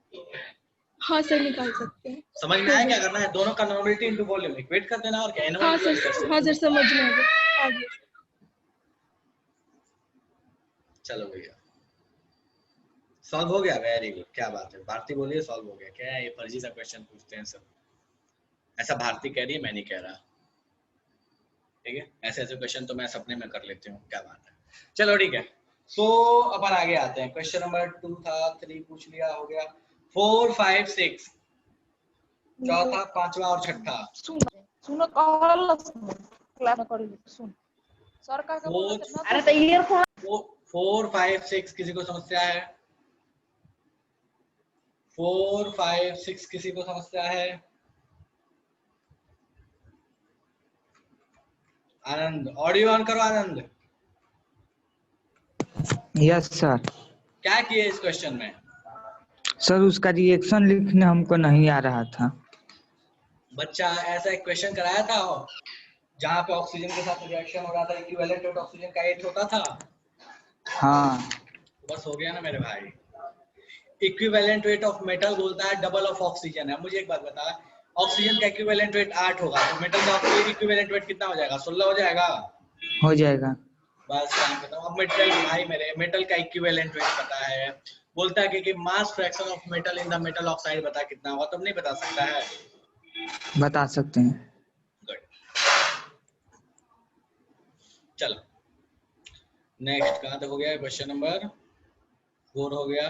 हाँ सर, निकाल सकते हैं। समझ में आया क्या करना है? दोनों का नॉर्मलिटी इनटू वॉल्यूम इक्वेट कर देना, और क्या हाँ सर, हाँ सर, समझ में आ गया। आगे। चलो भैया सॉल्व हो गया, वेरी गुड, क्या बात है। भारती बोलिए सॉल्व हो गया। क्या है ये फर्जी सा क्वेश्चन पूछते हैं सब, ऐसा भारती कह रही है, मैं नहीं कह रहा, ठीक है। ऐसे ऐसे क्वेश्चन तो मैं सपने में कर लेती हूँ, क्या बात है। चलो ठीक है, सो अपन आगे आते हैं। क्वेश्चन नंबर 2 था, 3 पूछ लिया, हो गया 4 5 6, चौथा, पांचवा और छठा। सुनो कहल क्लास में करी सुन सर का बोल कितना। अरे तो ईयरफोन 4 5 6 किसी को समस्या है? 4 5 6 किसी को समस्या है? आनंद, ऑडियो ऑन करो आनंद। Yes sir. क्या किए इस क्वेश्चन में? सर उसका रिएक्शन लिखने हमको नहीं आ रहा था। बच्चा ऐसा एक क्वेश्चन कराया था जहाँ पे ऑक्सीजन के साथ रिएक्शन हो रहा था, इक्विवेलेंट रेट ऑक्सीजन का 8 होता था। हाँ बस हो गया ना मेरे भाई। इक्विवेलेंट रेट ऑफ मेटल बोलता है डबल ऑफ ऑक्सीजन है। मुझे एक बात बता, ऑक्सीजन का इक्विवेलेंट रेट 8 होगा तो मेटल का इक्विवेलेंट रेट कितना हो जाएगा? 16 हो जाएगा। हो जाएगा। बस काम खत्म। अब मेटल भाई मेरे मेटल का इक्विवेलेंट रेट पता है, बोलता है कि mass fraction of metal in the metal oxide बता कितना होगा, तब नहीं बता सकता है? बता सकते हैं। गुड, चलो नेक्स्ट कहाँ तक हो गया? क्वेश्चन नंबर 4 हो गया।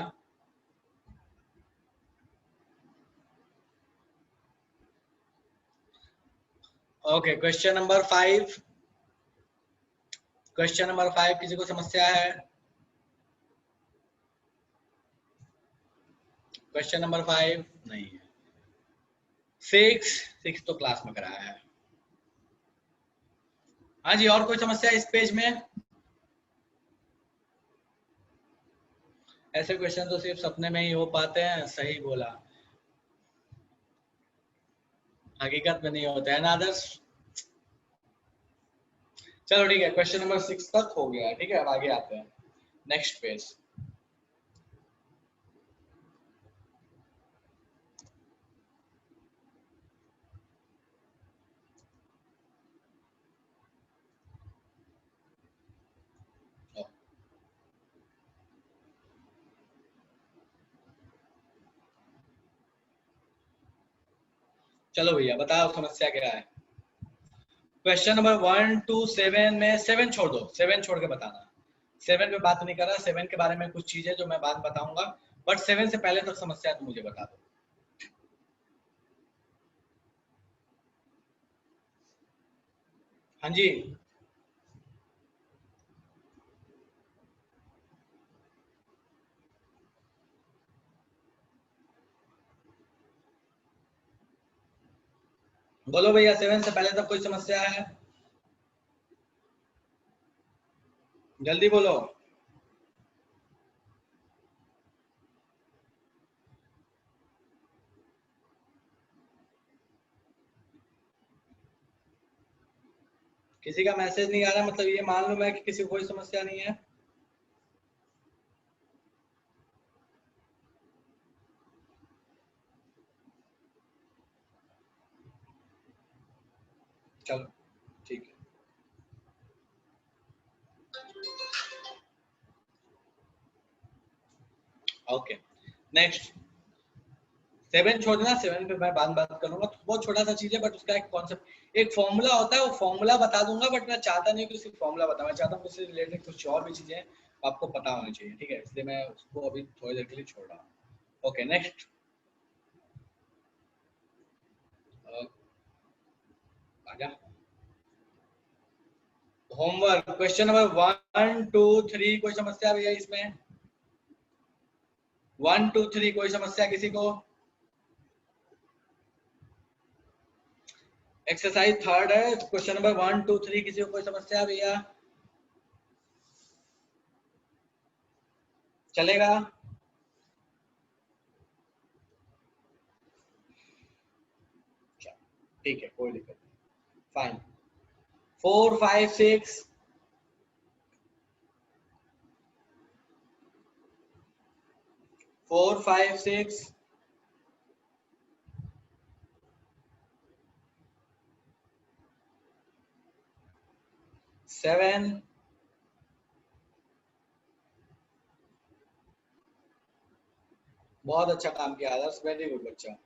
Okay, question number 5। Question number 5 किसी को समस्या है? क्वेश्चन नंबर 5 नहीं है। 6 तो क्लास में कराया है। हाँ जी, और कोई समस्या इस पेज में? ऐसे क्वेश्चन तो सिर्फ सपने में ही हो पाते हैं। सही बोला, हकीकत में नहीं होता है ना आदर्श। चलो ठीक है, क्वेश्चन नंबर 6 तक हो गया। ठीक है, अब आगे आते हैं नेक्स्ट पेज। चलो भैया बताओ समस्या क्या है। क्वेश्चन नंबर 1 to 7 में 7 छोड़ दो, 7 छोड़ के बताना। 7 पे बात नहीं कर रहा। 7 के बारे में कुछ चीजें जो मैं बाद बताऊंगा, बट 7 से पहले तक समस्या तो मुझे बता दो। हाँ जी, बोलो भैया, 7 से पहले तक कोई समस्या है? जल्दी बोलो। किसी का मैसेज नहीं आ रहा, मतलब ये मान लो मैं कि किसी को कोई समस्या नहीं है। चलो ठीक है। ओके नेक्स्ट, 7 छोड़ना। 7 पे मैं बात करूंगा, तो बहुत छोटा सा चीज है, बट उसका एक कॉन्सेप्ट, एक फॉर्मूला होता है, वो फॉर्मूला बता दूंगा। बट मैं चाहता नहीं कि सिर्फ फॉर्मूला बताऊं, मैं चाहता हूँ उससे रिलेटेड कुछ और भी चीजें आपको पता होनी चाहिए। ठीक है, इसलिए मैं उसको अभी थोड़ी देर के लिए छोड़ रहा हूँ। ओके नेक्स्ट, आजा होमवर्क। क्वेश्चन नंबर 1 2 3 कोई समस्या भैया इसमें? 1 2 3 कोई समस्या किसी को? एक्सरसाइज 3rd है, क्वेश्चन नंबर 1 2 3 किसी को कोई समस्या भैया? चलेगा? ठीक है, कोई दिक्कत नहीं, फाइन। 4 5 6 4 5 6 7 बहुत अच्छा काम किया आदर्श, वेरी गुड बच्चा।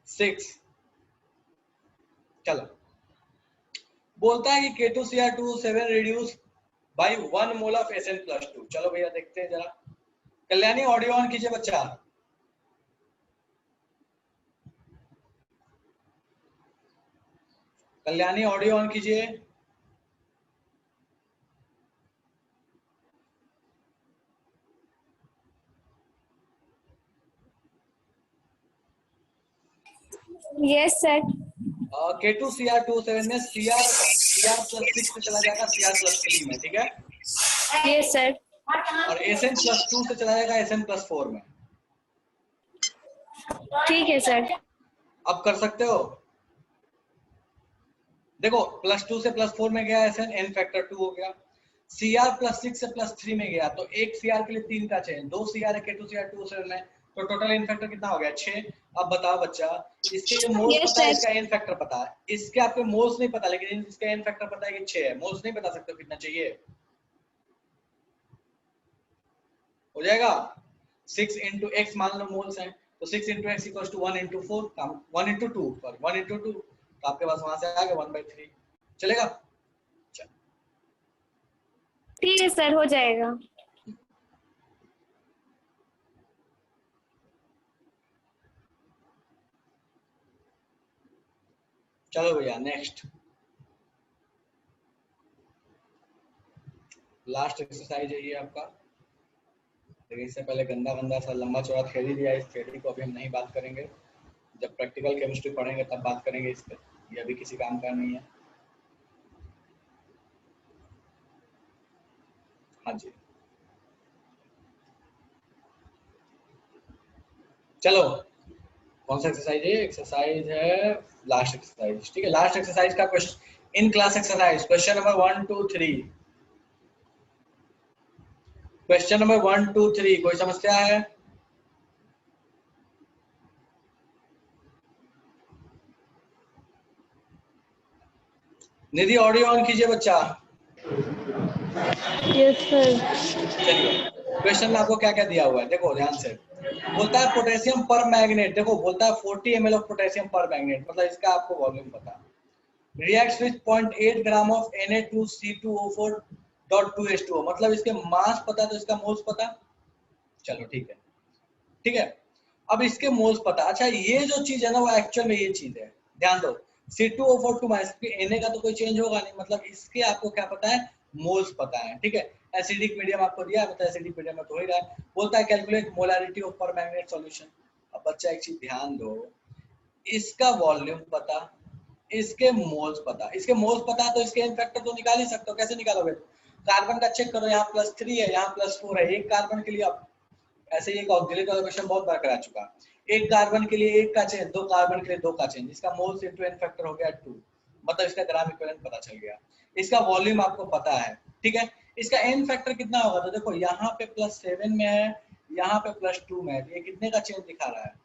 6 चलो, बोलता है कि K2Cr2 7 reduce by 1 mole of SN+2। चलो भैया देखते हैं जरा। कल्याणी ऑडियो ऑन कीजिए बच्चा। कल्याणी ऑडियो ऑन कीजिए। Yes sir. K2Cr2 7 में Cr+6 से चला जाएगा Cr+3 में। ठीक है, यस सर। और SN+2 से चला जाएगा SN+4 में। ठीक है सर। अब कर सकते हो। देखो +2 से +4 में गया SN, n फैक्टर 2 हो गया। CR +6 से +3 में गया तो एक CR के लिए 3 का चेंज, 2 CR है K2CR 2 7 में, तो टोटल n फैक्टर कितना हो गया 6। अब बताओ बच्चा, इसके मोल्स Yes, पता है, sir. इसका n फैक्टर पता है, इसके आपके मोल्स नहीं पता, लेकिन इसका n फैक्टर पता है कि 6 है। मोल्स नहीं बता सकते हो कितना चाहिए, हो जाएगा 6 × x मान लो मोल्स हैं, तो 6 × x = 1 × 4 1 × 2 सॉरी 1 × 2, तो आपके पास वहां से आ गया 1/3। चलेगा? ठीक है सर, हो जाएगा। चलो भैया नेक्स्ट, लास्ट एक्सरसाइज है ये आपका। लेकिन इससे पहले गंदा गंदा सा लंबा चौड़ा थ्योरी दिया है, इस थ्योरी को अभी हम नहीं बात करेंगे, जब प्रैक्टिकल केमिस्ट्री पढ़ेंगे तब बात करेंगे इस पे, ये अभी किसी काम का नहीं है। हाँ जी चलो, कौन सा एक्सरसाइज है? एक्सरसाइज है लास्ट एक्सरसाइज, ठीक है। लास्ट एक्सरसाइज का question in class exercise, question number 1 2 3, question number 1 2 3, कोई समस्या है? निधि ऑडियो ऑन कीजिए बच्चा। Yes sir. चलिए क्वेश्चन में आपको क्या क्या दिया हुआ है, देखो ध्यान से। बोलता है पोटेशियम पर मैग्नेट, देखो बोलता है 40 ml ऑफ पोटेशियम पर मैग्नेट, मतलब इसका आपको वॉल्यूम पता। Reacts with 0.8 gram of Na2CO4.2H2O, मतलब इसके मास पता तो इसका मोल्स पता। चलो ठीक है, ठीक है। अब इसके मोल्स पता, अच्छा ये जो चीज है ना वो एक्चुअल में ये चीज है, ध्यान दो। C2O4 Na का तो कोई चेंज होगा नहीं, मतलब इसके आपको क्या पता है, मोल्स पता है, ठीक है। एसिडिक मीडियम आपको दिया है, मतलब एसिडिक मीडियम में तो हो ही रहा है। बोलता है calculate molarity of permanganate solution. अब बच्चा एक चीज ध्यान दो, इसका वॉल्यूम पता, इसके मोल्स पता, इसके मोल्स पता तो इसके n फैक्टर तो निकाल ही सकते हो। कैसे निकालोगे? कार्बन का चेक करो, यहाँ +3 है, यहाँ +4 है, एक कार्बन के लिए आप ऐसे ही एक ऑक्सिलेट वाला क्वेश्चन बहुत बार करा चुका। एक कार्बन के लिए एक का चेंज, दो कार्बन के लिए दो का चेंज, इसका मोल्स × n फैक्टर हो गया 2, मतलब इसका ग्राम इक्विवेलेंट पता चल गया। इसका वॉल्यूम आपको पता है, ठीक है। इसका n फैक्टर कितना होगा, तो देखो यहाँ पे +7 में है, यहाँ पे +2 में है, ये कितने का चेंज दिखा रहा है,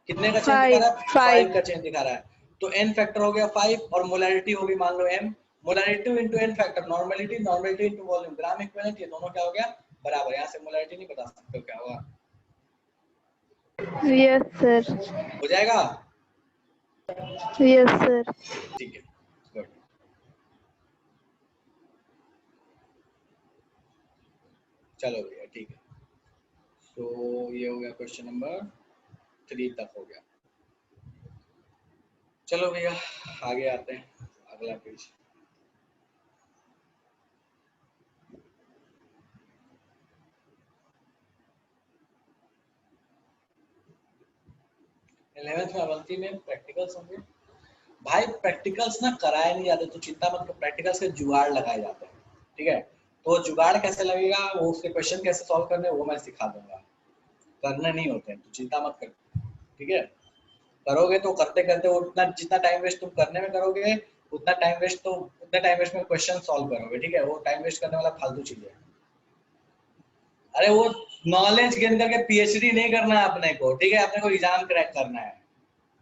कितने का चेंज दिखा रहा है? 5 का चेंज दिखा रहा है। तो n फैक्टर हो गया 5 और मोलैरिटी होगी मान लो m, molarity × n factor, normality normality × volume, gram equivalent, ये दोनों क्या हो गया बराबर। यहाँ से मोलैरिटी नहीं बता सकते हो क्या होगा, यस सर। हो जाएगा? Yes sir. ठीक है गुड। चलो भैया ठीक है, तो ये हो गया क्वेश्चन नंबर 3 तक हो गया। चलो भैया आगे आते हैं, अगला पेज। इलेवेंथ में अवंती में प्रैक्टिकल्स होंगे भाई, प्रैक्टिकल्स ना कराए नहीं जाते तो चिंता मत करो, प्रैक्टिकल्स के जुगाड़ लगाए जाते हैं, ठीक है। तो जुगाड़ कैसे लगेगा, वो उसके क्वेश्चन कैसे सॉल्व करने वो मैं सिखा दूंगा, करने नहीं होते हैं तो चिंता मत करो, ठीक है। करोगे तो करते करते उतना जितना टाइम वेस्ट तुम करने में करोगे उतना टाइम वेस्ट में क्वेश्चन सॉल्व करोगे, ठीक है। वो टाइम वेस्ट करने वाला फालतू चीज है। अरे वो नॉलेज गेन करके PhD नहीं करना है अपने को, ठीक है, अपने को एग्जाम क्रैक करना है,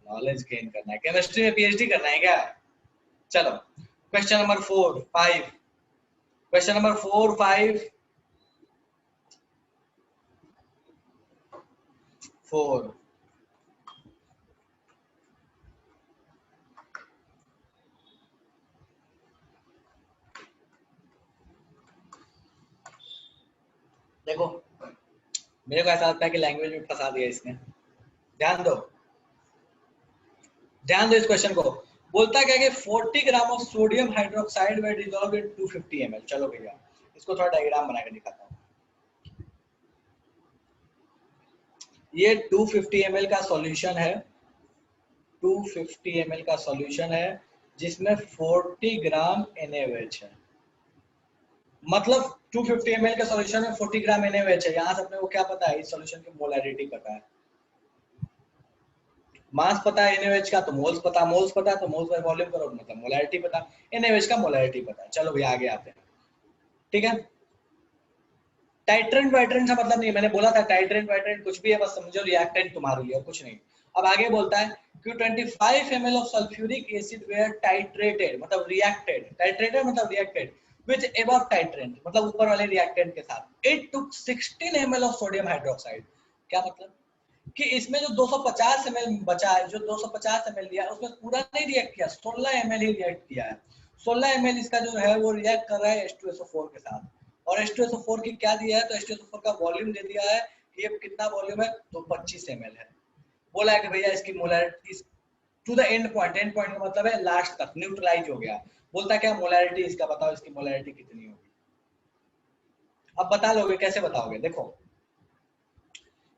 नॉलेज गेन करना है। केमिस्ट्री में PhD करना है क्या? चलो क्वेश्चन नंबर 4 5, क्वेश्चन नंबर 4 5 4, देखो मेरे को ऐसा लगता है कि लैंग्वेज में फंसा दिया इसने। ध्यान दो, ध्यान दो इस क्वेश्चन को। बोलता क्या कि 40 gram of sodium hydroxide way dissolved in 250 ml। चलो भैया इसको थोड़ा डायग्राम बना के दिखाता हूँ। ये 250 ml का सॉल्यूशन है, 250 ml का सॉल्यूशन है जिसमें 40 ग्राम NaOH है। मतलब 250 ml के सॉल्यूशन में 40 ग्राम NaOH है। यहाँ से अपने को क्या पता है, इस सॉल्यूशन की मोलैरिटी पता है, मास पता है NaOH का, तो मोल्स पता है तो मोल्स बाय वॉल्यूम करो मतलब मोलैरिटी पता, NaOH का मोलैरिटी पता है। चलो भैया आगे आते हैं, ठीक है। टाइट्रेंट वाइट्रेंट का मतलब नहीं, मैंने बोला था टाइट्रेंट वाइट्रेंट कुछ भी है, बस समझो रिएक्टेंट तुम्हारे लिए, कुछ नहीं। अब आगे बोलता है कि 25 ml of sulphuric acid were titrated, मतलब रिएक्टेड, टाइट्रेटेड मतलब रिएक्टेड विद अबव टाइट्रेंट, मतलब ऊपर वाले रिएक्टेंट के साथ। It took 16 ml of sodium hydroxide. क्या मतलब कि इसमें जो 250 ml बचा है, जो 250 ml लिया उसमें पूरा नहीं रिएक्ट किया, 16 ml ही रिएक्ट किया है। 16 ml इसका जो है वो रिएक्ट कर रहा है H2SO4 के साथ, और H2SO4 की क्या दिया है, तो H2SO4 का वॉल्यूम दे दिया है कि ये कितना वॉल्यूम है, तो 25 ml है। बोला है कि भैया इसकी molarity to the end point, end point का मतलब है लास्ट तक न्यूट्रलाइज हो गया। बोलता है क्या मोलैरिटी इसका बताओ, इसकी मोलैरिटी कितनी होगी। अब बता लोगे, कैसे बताओगे, देखो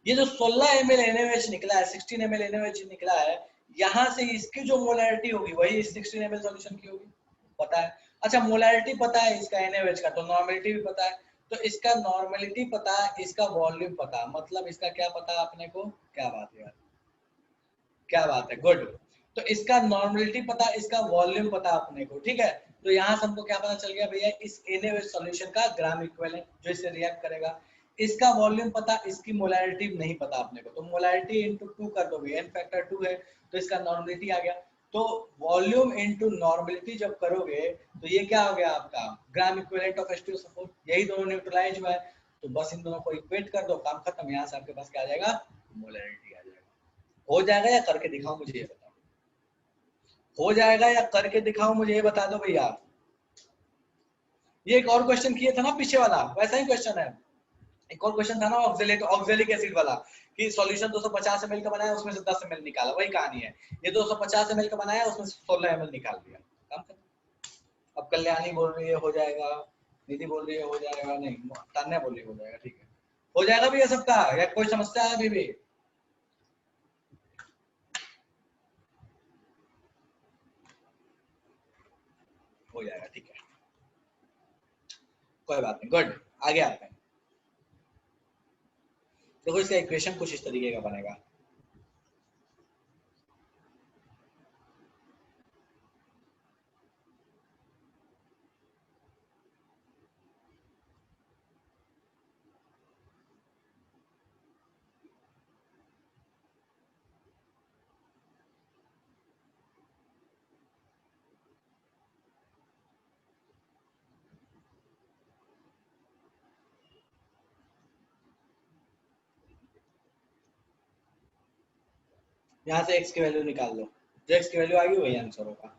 ये जो 16 ml NaOH निकला है, 16 ml NaOH निकला है, यहाँ से इसकी जो मोलैरिटी होगी वही इस 16 ml सॉल्यूशन की होगी, पता है। अच्छा मोलैरिटी पता है इसका NaOH का, तो नॉर्मेलिटी भी पता है, तो इसका नॉर्मेलिटी पता है, इसका वॉल्यूम पता, मतलब इसका क्या पता अपने को, क्या बात है यार, क्या बात है, गुड। तो इसका नॉर्मेलिटी पता, इसका वॉल्यूम पता अपने को, ठीक है। तो यहाँ से हमको क्या पता चल गया भैया, इस NaOH सॉल्यूशन का ग्राम इक्विवेलेंट जो इससे रिएक्ट करेगा, इसका वॉल्यूम पता, इसकी मोलैरिटी नहीं पता अपने को, तो मोलैरिटी इनटू 2 कर दोगे, n फैक्टर 2 है तो इसका नॉर्मेलिटी आ गया। तो वॉल्यूम इनटू नॉर्मेलिटी जब करोगे तो ये क्या हो गया आपका ग्राम इक्विवेलेंट ऑफ H2SO4, यही दोनों न्यूट्रलाइज हुआ है, तो बस इन दोनों को इक्वेट कर दो, काम खत्म। यहाँ से आपके पास क्या आ जाएगा, मोलैरिटी आ जाएगा। हो जाएगा या करके दिखाओ, मुझे ये बताओ, हो जाएगा या करके दिखाओ, मुझे ये बता दो भैया। ये एक और क्वेश्चन किए थे ना पीछे वाला, वैसा ही क्वेश्चन है। एक और क्वेश्चन था ना ऑक्जेलिक एसिड वाला, कि सॉल्यूशन 250 ml का बनाया, उसमें से 10 ml निकाला, वही कहानी है। ये 250 ml का बनाया, उसमें से 16 ml निकाल दिया, काम खत्म। अब कल्याणी बोल रही है हो जाएगा, निधि बोल रही है हो जाएगा, नहीं तान्या बोल रही है हो जाएगा, ठीक है हो जाएगा भैया सबका, या कोई समस्या है अभी भी? हो जाएगा, ठीक है कोई बात नहीं, गुड। आगे आते हैं। देखो इसका इक्वेशन कुछ इस तरीके का बनेगा, यहाँ से x की वैल्यू निकाल लो, जो x की वैल्यू आएगी वही आंसर होगा।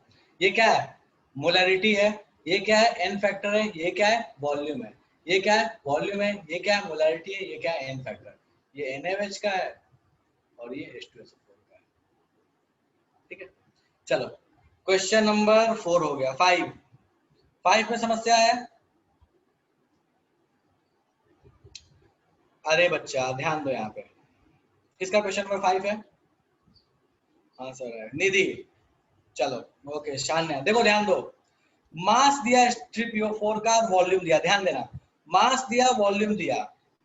ये क्या है, मोलैरिटी है, ये क्या है n फैक्टर है, ये क्या है वॉल्यूम है, ये क्या है वॉल्यूम है, ये क्या है मोलैरिटी है, ये क्या है n फैक्टर, ये NaOH का है और ये H2SO4 का है, ठीक है। चलो क्वेश्चन नंबर 4 हो गया। 5 में समस्या है। अरे बच्चा ध्यान दो, यहाँ पे किसका क्वेश्चन नंबर 5 है? हाँ सर है निधि, चलो ओके। शान्या देखो ध्यान दो, मास दिया H3PO4 का, वॉल्यूम दिया, ध्यान देना, मास दिया वॉल्यूम दिया,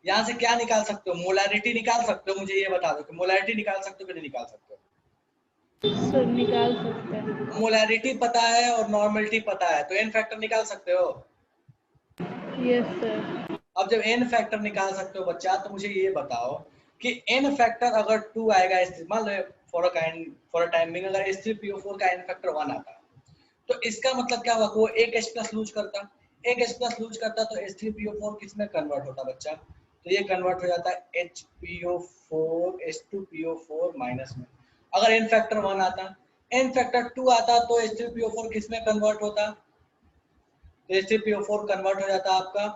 यहाँ से क्या निकाल सकते हो, मोलैरिटी निकाल सकते हो। मुझे ये बता दो कि मोलैरिटी निकाल सकते हो कि नहीं निकाल सकते हो? सर निकाल सकते हैं। मोलैरिटी पता है और नॉर्मेलिटी पता है, तो n फैक्टर निकाल सकते हो। Yes sir. अब जब n फैक्टर निकाल सकते हो बच्चा, तो मुझे ये बताओ कि n फैक्टर अगर 2 आएगा, मान लो फॉर अ टाइम बिंग अगर H3PO4 का n फैक्टर 1 आता, तो इसका मतलब क्या हुआ, वो एक H+ लूज करता, एक H+ लूज करता, तो H3PO4 किस में कन्वर्ट होता बच्चा, तो ये कन्वर्ट हो जाता है HPO4 H2PO4 माइनस में। अगर n फैक्टर 1 आता, n फैक्टर 2 आता, तो H3PO4 किस में कन्वर्ट होता, तो H3PO4 कन्वर्ट हो जाता आपका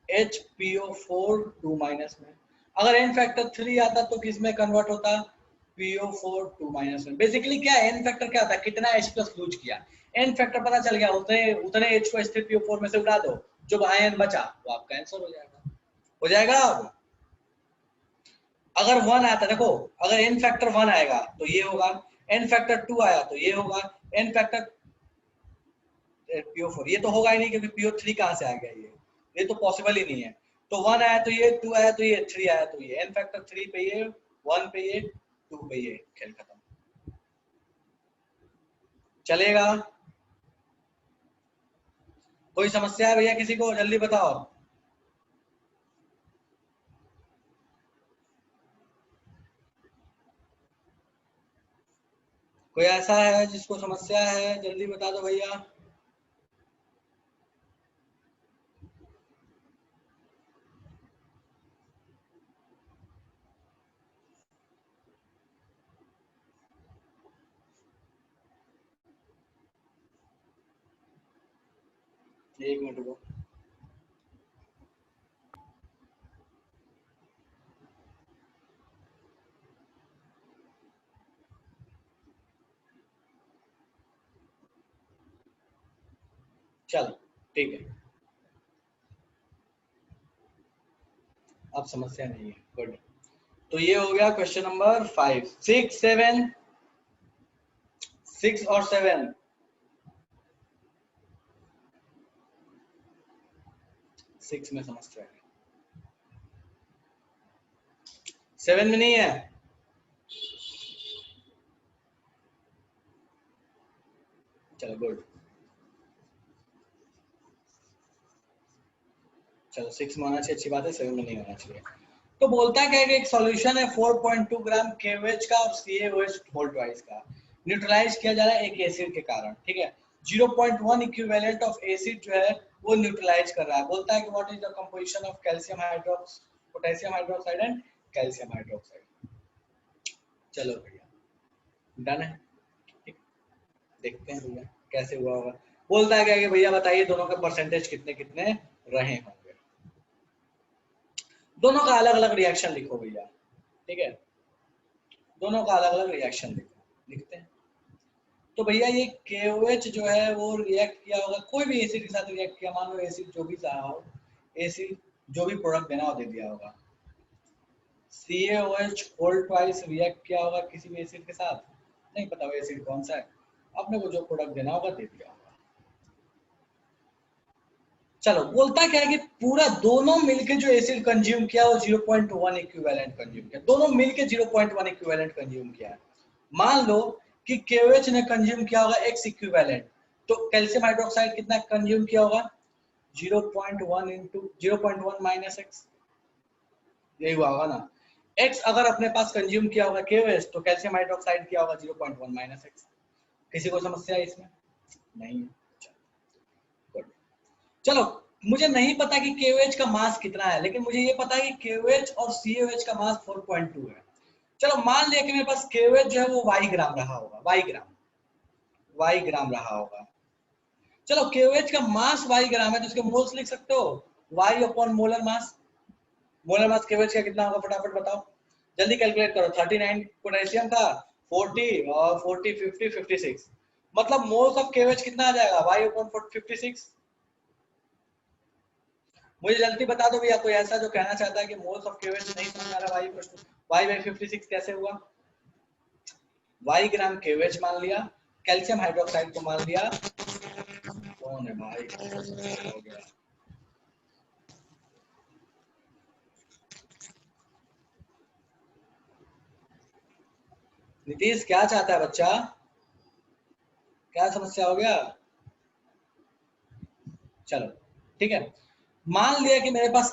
HPO4 2 माइनस में। अगर n फैक्टर 3 आता तो किस में कन्वर्ट होता, PO4 2 माइनस में। बेसिकली क्या है, n फैक्टर क्या होता है, कितना H+ लूज किया, n फैक्टर पता चल गया, उतने H को H3PO4 में से उड़ा दो, जो आयन बचा वो आपका आंसर हो जाएगा, हो जाएगा। अब अगर 1 आता, देखो अगर n फैक्टर 1 आएगा तो ये होगा, n फैक्टर 2 आया तो ये होगा, n फैक्टर PO4, ये तो होगा ही नहीं क्योंकि PO3 कहाँ से आ गया, ये तो पॉसिबल ही नहीं है। तो 1 आया तो ये, 2 आया तो ये, 3 आया तो ये, n फैक्टर 3 पे ये, 1 पे ये, 2 पे ये, खेल खत्म। चलेगा? कोई समस्या है भैया किसी को? जल्दी बताओ। कोई ऐसा है जिसको समस्या है, जल्दी बता दो भैया। एक मिनट रुको। चलो ठीक है, अब समस्या नहीं है, गुड। तो ये हो गया क्वेश्चन नंबर 5। 6, 7, 6 और 7, 6 में समस्या है, 7 में नहीं है। चलो गुड, चलो 6 में होना चाहिए, अच्छी बात है, 7 में नहीं होना चाहिए। तो बोलता क्या है कि एक सॉल्यूशन है 4.2 ग्राम KOH का और CaOH होल ट्वाइस का, न्यूट्रलाइज किया जा रहा है एक एसिड के कारण, ठीक है। 0.1 इक्विवेलेंट ऑफ एसिड जो है वो न्यूट्रलाइज कर रहा है। बोलता है कि what is the composition of calcium hydrox, potassium hydroxide and calcium hydroxide. चलो भैया डन है, ठीक, देखते हैं भैया कैसे हुआ होगा। बोलता है क्या कि भैया बताइए दोनों के परसेंटेज कितने कितने रहे होंगे। दोनों का अलग अलग रिएक्शन लिखो भैया, ठीक है, दोनों का अलग अलग रिएक्शन लिखते हैं। तो भैया ये KOH जो है वो रिएक्ट किया होगा कोई भी एसिड के साथ रिएक्ट किया, मान लो एसिड जो भी चाहा हो, एसिड जो भी प्रोडक्ट देना हो दे दिया होगा। CaOH होल ट्वाइस रिएक्ट किया होगा किसी भी एसिड के साथ, नहीं पता वो एसिड कौन सा है, अपने को जो प्रोडक्ट देना होगा दे दिया होगा। चलो बोलता क्या है कि पूरा दोनों मिलके जो एसिड कंज्यूम किया वो 0.1 इक्विवेलेंट कंज्यूम किया, दोनों मिलके 0.1 इक्विवेलेंट कंज्यूम किया है। मान लो कि KOH ने कंज्यूम किया होगा x इक्विवेलेंट, तो कैल्शियम हाइड्रोक्साइड कितना कंज्यूम किया होगा 0.1 into 0.1 माइनस x, यही हुआ होगा ना। x अगर अपने पास कंज्यूम किया होगा KOH तो कैल्शियम हाइड्रोक्साइड किया होगा 0.1 माइनस x। किसी को समस्या है इसमें? नहीं है। चलो मुझे नहीं पता कि KOH का मास कितना है, लेकिन मुझे ये पता है कि KOH और CaOH का मास 4.2 है। चलो मान लिया कि मेरे पास KOH जो है वो y ग्राम रहा होगा, y ग्राम रहा होगा। चलो KOH का मास y ग्राम है तो उसके मोल्स लिख सकते हो, y upon molar mass. Molar mass KOH का कितना होगा फटाफट बताओ, जल्दी कैलकुलेट करो। 39 पोटेशियम था, 40 और 40 50 56, मतलब मोल्स ऑफ KOH कितना आ जाएगा y अपॉन 56। मुझे जल्दी बता दो भैया, कोई ऐसा जो कहना चाहता है कि मोल्स ऑफ KOH नहीं समझ आ रहा, y बाई 56 कैसे हुआ। y ग्राम KOH मान लिया, कैल्शियम हाइड्रोक्साइड को मान लिया, कौन है भाई हो गया। नीतीश क्या चाहता है बच्चा, क्या समस्या हो गया? चलो ठीक है, मान लिया कि मेरे पास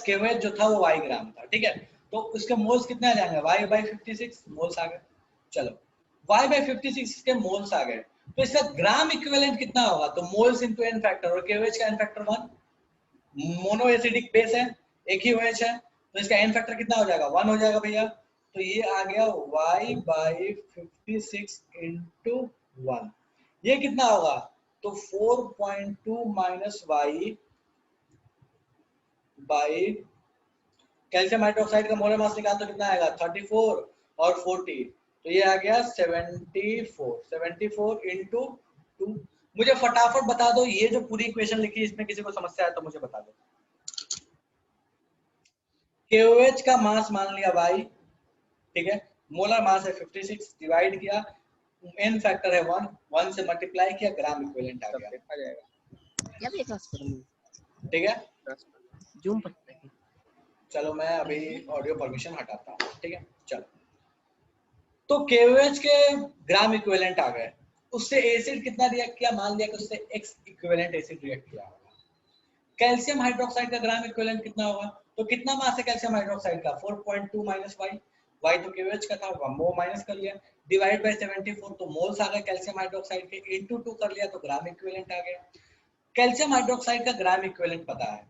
KOH जो था वो y ग्राम था, ठीक है, तो उसके मोल्स कितने आ जाएंगे y बाई 56 मोल्स आ गए। चलो y बाई 56 के मोल्स आ गए, तो इसका ग्राम इक्विवेलेंट कितना होगा, तो मोल्स इनटू n फैक्टर, और KOH का n factor 1, mono acidic base है, एक ही OH है, तो इसका n फैक्टर कितना हो जाएगा 1 हो जाएगा भैया। तो ये आ गया y बाई 56 इंटू 1, ये कितना होगा, तो 4.2 minus y by calcium hydroxide का मोलर मास निकाल तो कितना आएगा 34 और 40, तो ये आ गया 74 इंटू 2। मुझे फटाफट बता दो ये जो पूरी इक्वेशन लिखी इसमें किसी को समस्या है तो मुझे बता दो। KOH का मास मान लिया y, ठीक है, मोलर मास है 56, डिवाइड किया n फैक्टर है 1, 1 से मल्टीप्लाई किया, ग्राम इक्विवेलेंट आ गया। देखा जाएगा। क्या देखा ठीक है, जूम पर देखिए। चलो मैं अभी ऑडियो परमिशन हटाता हूँ। ठीक है, चलो तो KOH के ग्राम इक्विवेलेंट आ गए, उससे एसिड कितना रिएक्ट किया, मान लिया कि उससे X इक्विवेलेंट एसिड रिएक्ट किया होगा। कैल्शियम हाइड्रोक्साइड का ग्राम इक्विवेलेंट कितना होगा, तो कितना मास है कैल्शियम हाइड्रोक्साइड का, 4.2 माइनस y तो KOH का था, मोल माइनस कर लिया, डिवाइड बाय 74 तो मोल्स आ गए कैल्शियम हाइड्रोक्साइड के, इनटू 2 कर लिया तो ग्राम इक्विवेलेंट आ गया। कैल्शियम हाइड्रोक्साइड का ग्राम इक्विवेलेंट पता है,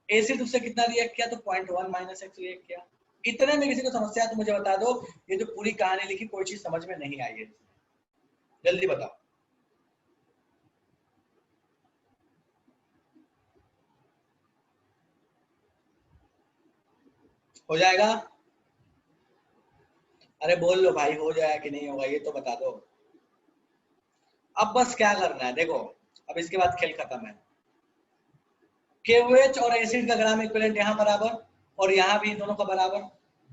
एसिड उससे कितना रिएक्ट किया, तो 0.1 माइनस x रिएक्ट किया। इतने में किसी को समस्या है तो मुझे बता दो, ये जो पूरी कहानी लिखी कोई चीज समझ में नहीं आई है, जल्दी बताओ। हो जाएगा, अरे बोल लो भाई, हो जाएगा कि नहीं होगा ये तो बता दो। अब बस क्या करना है, देखो अब इसके बाद खेल खत्म है। KOH और एसिड का ग्राम इक्विवेलेंट यहाँ बराबर और यहाँ भी दोनों का बराबर,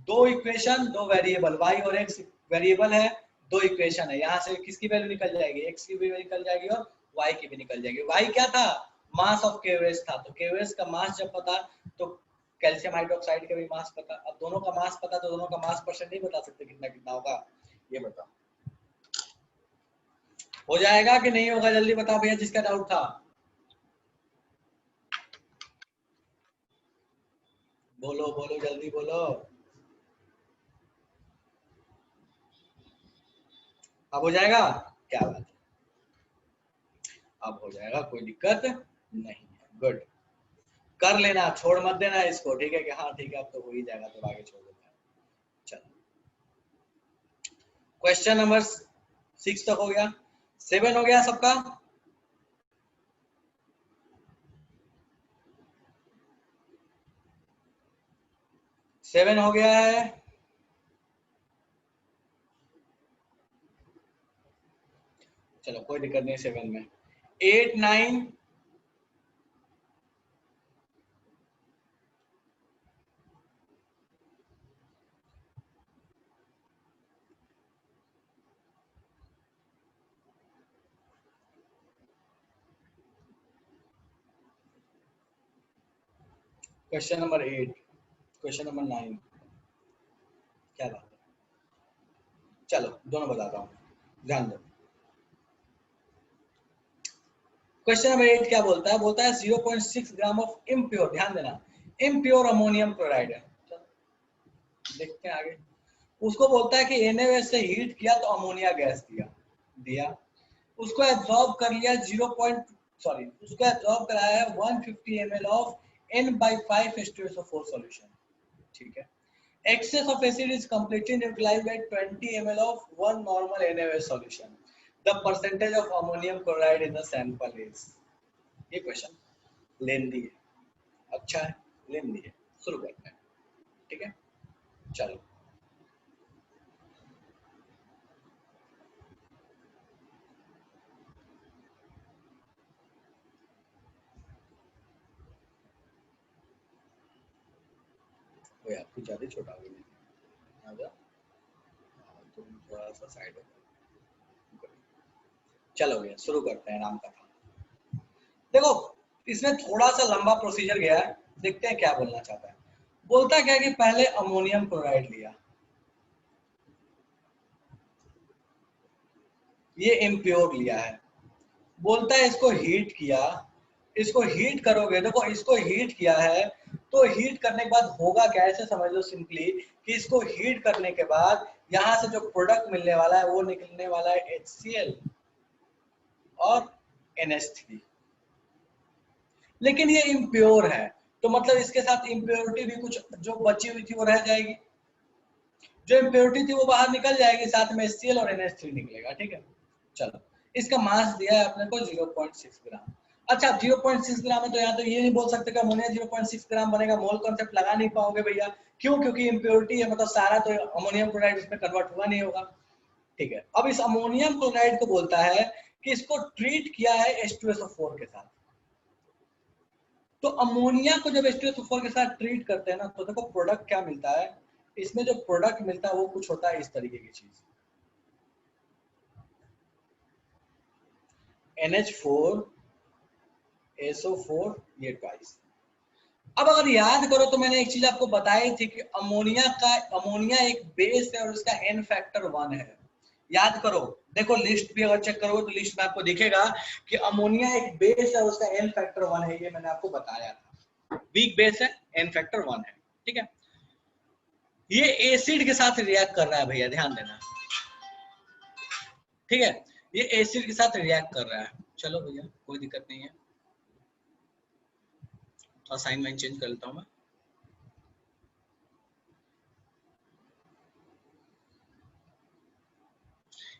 दो इक्वेशन दो वेरिएबल, y और x वेरिएबल है, दो इक्वेशन है, यहाँ से किसकी वैल्यू निकल जाएगी, x की भी निकल जाएगी और y की भी निकल जाएगी। y क्या था, मास ऑफ KOH था, तो KOH का मास जब पता तो कैल्शियम हाइड्रोक्साइड का भी मास पता। अब दोनों का मास पता तो दोनों का मास परसेंट नहीं बता सकते कितना कितना होगा, ये बताओ। हो जाएगा कि नहीं होगा, जल्दी बताओ भैया जिसका डाउट था। बोलो बोलो जल्दी बोलो। अब हो जाएगा, क्या बात है, अब हो जाएगा, कोई दिक्कत नहीं है, गुड। कर लेना, छोड़ मत देना इसको, ठीक है कि हाँ ठीक है अब तो हो ही जाएगा, तो आगे छोड़ देना। चलो क्वेश्चन नंबर 6 तक हो गया, 7 हो गया सबका। सेवन हो गया है, चलो कोई दिक्कत नहीं। 7 में 8 9 क्वेश्चन नंबर 8, क्वेश्चन नंबर 9, क्या बात है, चलो दोनों बताता हूँ, ध्यान दो। क्वेश्चन नंबर 8 क्या बोलता है, बोलता है 0.6 ग्राम ऑफ इम्प्योर, ध्यान देना, इम्प्योर अमोनियम क्लोराइड है। चलो देखते हैं आगे। उसको बोलता है कि NaOH से हीट किया तो अमोनिया गैस दिया, उसको एब्जॉर्ब कर लिया उसको एब्जॉर्ब कराया है 150 ml of N/5 H2SO4 solution, ठीक है। Excess of acid is completely neutralized by 20 ml of one normal NaOH solution. The percentage of ammonium chloride in the sample is, ये क्वेश्चन लेंदी है, अच्छा है, लेंदी है, शुरू करते हैं, ठीक है। चलो वो यार कुछ ज्यादा छोटा हो गया, आजा तुम थोड़ा सा साइड हो। चलो भैया शुरू करते हैं नाम का था। देखो इसमें थोड़ा सा लंबा प्रोसीजर गया है, देखते हैं क्या बोलना चाहता है। बोलता क्या है कि पहले अमोनियम क्लोराइड लिया, ये इम्प्योर लिया है, बोलता है इसको हीट किया, इसको हीट करोगे, देखो इसको हीट किया है तो हीट करने के बाद होगा क्या, ऐसे समझ लो सिंपली कि इसको हीट करने के बाद यहाँ से जो प्रोडक्ट मिलने वाला है वो निकलने वाला है HCl और NH3, लेकिन ये इम्प्योर है तो मतलब इसके साथ इम्प्योरिटी भी कुछ जो बची हुई थी वो रह जाएगी, जो इम्प्योरिटी थी वो बाहर निकल जाएगी, साथ में HCl और NH3 निकलेगा, ठीक है। चलो इसका मास दिया है अपने को 0.6 ग्राम। अच्छा 0.6 ग्राम है तो यहाँ तो ये नहीं बोल सकते कि अमोनिया 0.6 ग्राम बनेगा, मोल कॉन्सेप्ट लगा नहीं पाओगे भैया, क्यों, क्योंकि इम्प्योरिटी है, मतलब सारा तो अमोनियम क्लोराइड इसमें कन्वर्ट हुआ नहीं होगा, ठीक है। अब इस अमोनियम क्लोराइड को बोलता है कि इसको ट्रीट किया है H2SO4 के साथ, तो अमोनिया को जब H2SO4 के साथ ट्रीट करते हैं ना तो देखो प्रोडक्ट क्या मिलता है, इसमें जो प्रोडक्ट मिलता है वो कुछ होता है इस तरीके की चीज, NH4SO4 ये ट्वाइस। अब अगर याद करो तो मैंने एक चीज आपको बताई थी कि अमोनिया एक बेस है और उसका N फैक्टर 1 है। याद करो, देखो लिस्ट भी अगर चेक करोगे तो लिस्ट में आपको दिखेगा कि अमोनिया एक बेस है और उसका N फैक्टर 1 है, ये मैंने आपको बताया था। वीक बेस है, N फैक्टर 1 है, ठीक है। ये एसिड के साथ रिएक्ट कर रहा है भैया, ध्यान देना, ठीक है। ये एसिड के साथ रिएक्ट कर रहा है। चलो भैया कोई दिक्कत नहीं है, असाइनमेंट चेंज कर लेता हूं मैं।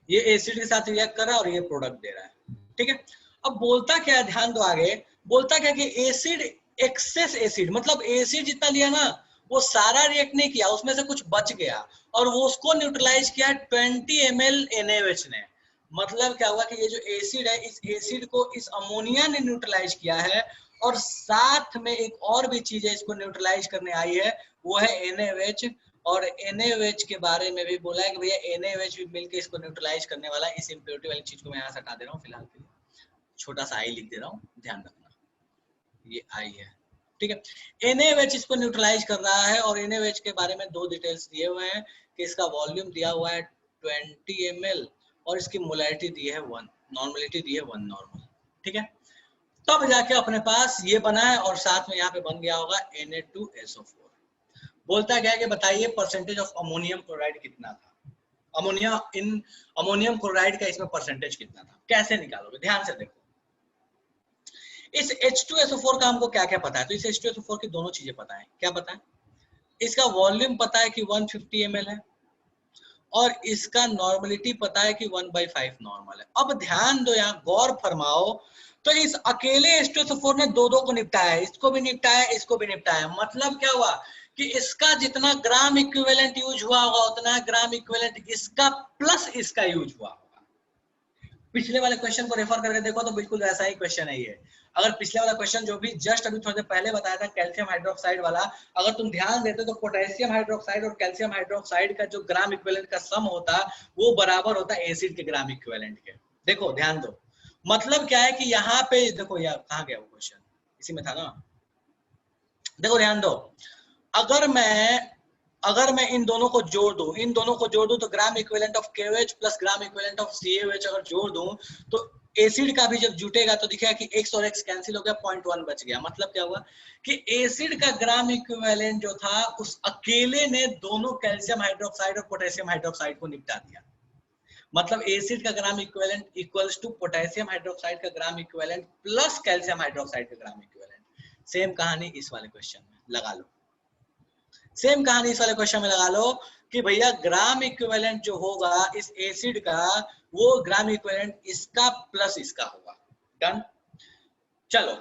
ये एसिड के साथ रिएक्ट कर रहा है और ये प्रोडक्ट दे रहा है, ठीक है। अब बोलता क्या है, ध्यान दो आगे, बोलता क्या कि एसिड एक्सेस एसिड, मतलब एसिड जितना लिया ना वो सारा रिएक्ट नहीं किया, उसमें से कुछ बच गया और वो उसको न्यूट्रलाइज किया 20 ml NaOH ने। मतलब क्या हुआ कि ये जो एसिड है, इस एसिड को इस अमोनिया ने न्यूट्रलाइज किया है और साथ में एक और भी चीज है इसको न्यूट्रलाइज करने आई है, वो है NaOH। और NaOH के बारे में भी बोला है कि भैया NaOH भी मिलकर इसको न्यूट्रलाइज करने वाला है। इस इम्प्योरिटी वाली चीज को मैं यहाँ से हटा दे रहा हूँ फिलहाल के लिए, छोटा सा आई लिख दे रहा हूँ, ध्यान रखना ये आई है, ठीक है। NaOH इसको न्यूट्रलाइज कर रहा है और NaOH के बारे में दो डिटेल्स दिए हुए हैं कि इसका वॉल्यूम दिया हुआ है 20 ml और इसकी मोलैरिटी दी है 1, नॉर्मलिटी दी है 1 नॉर्मल, ठीक है। तब जाके अपने पास ये बना है और साथ में यहाँ पे बन गया होगा Na2SO4। बोलता क्या है कि बताइए परसेंटेज ऑफ अमोनियम क्लोराइड कितना था, अमोनियम क्लोराइड का इसमें परसेंटेज कितना था, कैसे निकालोगे, ध्यान से देखो। इस H2SO4 का हमको क्या क्या पता है, तो इस H2SO4 की दोनों चीजें पता है। क्या पता है, इसका वॉल्यूम पता है कि 150 ml है और इसका नॉर्मलिटी पता है कि 1/5 नॉर्मल है। अब ध्यान दो, यहाँ गौर फरमाओ, तो इस अकेले H2SO4 ने दो को निपटाया, इसको भी निपटाया, इसको भी निपटाया। मतलब क्या हुआ कि इसका जितना ग्राम इक्विवेलेंट यूज हुआ होगा उतना ग्राम इक्विवेलेंट इसका प्लस इसका यूज हुआ होगा। पिछले वाले क्वेश्चन को रेफर करके देखो तो बिल्कुल वैसा ही क्वेश्चन है ये। अगर पिछले वाला क्वेश्चन जो भी जस्ट अभी थोड़ी देर पहले बताया था कैल्शियम हाइड्रोक्साइड वाला, अगर तुम ध्यान देते तो पोटेशियम हाइड्रोक्साइड और कैल्शियम हाइड्रोक्साइड का जो ग्राम इक्विवेलेंट का सम होता वो बराबर होता एसिड के ग्राम इक्विवेलेंट के। देखो ध्यान दो, मतलब क्या है कि यहाँ पे देखो यार कहाँ गया वो क्वेश्चन, इसी में था ना। देखो ध्यान दो, अगर मैं इन दोनों को जोड़ दूं, तो gram equivalent of KOH plus gram equivalent of CaOH अगर जोड़ दूं तो एसिड का भी जब जुटेगा तो दिखेगा कि x और x कैंसिल हो गया, 0.1 बच गया। मतलब क्या हुआ कि एसिड का ग्राम इक्विवेलेंट जो था उस अकेले ने दोनों कैल्शियम हाइड्रोक्साइड और पोटेशियम हाइड्रोक्साइड को निपटा दिया। मतलब एसिड का gram equivalent equals to potassium hydroxide का gram equivalent plus calcium hydroxide का ग्राम इक्विवेलेंट। सेम कहानी इस वाले क्वेश्चन में लगा लो, सेम कहानी इस वाले क्वेश्चन में लगा लो कि भैया ग्राम इक्विवेलेंट जो होगा इस एसिड का, वो ग्राम इक्विवेलेंट इसका प्लस इसका होगा। डन। चलो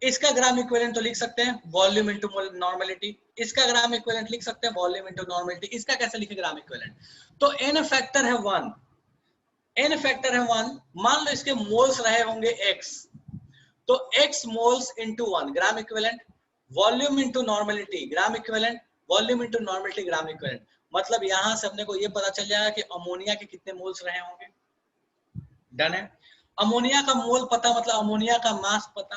इसका ग्राम इक्विवेलेंट तो लिख सकते हैं वॉल्यूम इनटू नॉर्मलिटी, इसका ग्राम इक्विवेलेंट लिख सकते हैं वॉल्यूम इनटू नॉर्मलिटी। इसका कैसे लिखे ग्राम इक्विवेलेंट, तो n फैक्टर है 1, n फैक्टर है 1, मान लो इसके मोल्स रहे होंगे x, तो x moles into 1 gram equivalent, volume into normality gram equivalent, volume into normality gram equivalent. मतलब यहां से अपने को ये पता चल जाएगा कि अमोनिया के कितने मोल्स रहे होंगे। डन है। अमोनिया का मोल पता मतलब अमोनिया का मास पता,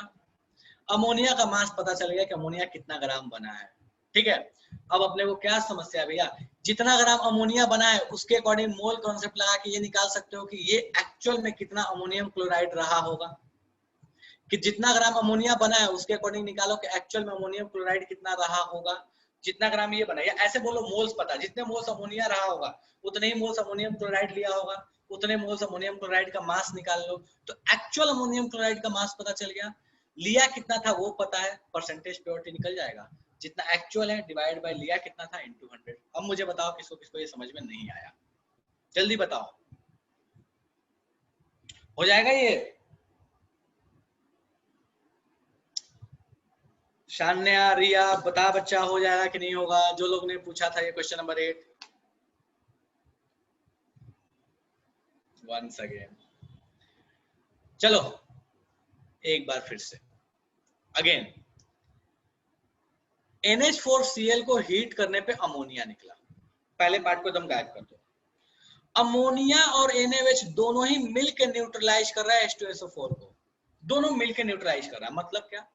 अमोनिया का मास पता चल गया कि अमोनिया कितना ग्राम बना है। ठीक है, अब अपने को क्या समस्या है भैया, जितना ग्राम अमोनिया बना है उसके अकॉर्डिंग मोल कॉन्सेप्ट लगा के ये निकाल सकते हो कि ये एक्चुअल में कितना अमोनियम क्लोराइड रहा होगा। कि जितना ग्राम अमोनिया बना है उसके अकॉर्डिंग निकालो कि एक्चुअल में अमोनियम क्लोराइड कितना रहा होगा। जितना ग्राम ये बना, या ऐसे बोलो मोल्स पता, जितने मोल्स अमोनिया रहा होगा उतने ही मोल्स अमोनियम क्लोराइड लिया होगा, उतने मोल्स अमोनियम क्लोराइड का मास निकाल लो, तो एक्चुअल अमोनियम क्लोराइड का मास पता चल गया। लिया कितना था वो पता है, परसेंटेज प्योरिटी निकल जाएगा, जितना एक्चुअल है डिवाइड बाय लिया कितना था इनटू 100। अब मुझे बताओ किसको किसको ये समझ में नहीं आया, जल्दी बताओ, हो जाएगा ये? शान्या, रिया बता बच्चा हो जाएगा कि नहीं होगा, जो लोग ने पूछा था ये क्वेश्चन नंबर 8 वंस अगेन। चलो एक बार फिर से अगेन, NH4Cl को हीट करने पे अमोनिया निकला, पहले पार्ट को एकदम गायब कर दो। अमोनिया और NaOH दोनों ही मिलकर न्यूट्रलाइज कर रहा है H2SO4 को, दोनों मिलकर न्यूट्रलाइज कर रहा है। मतलब क्या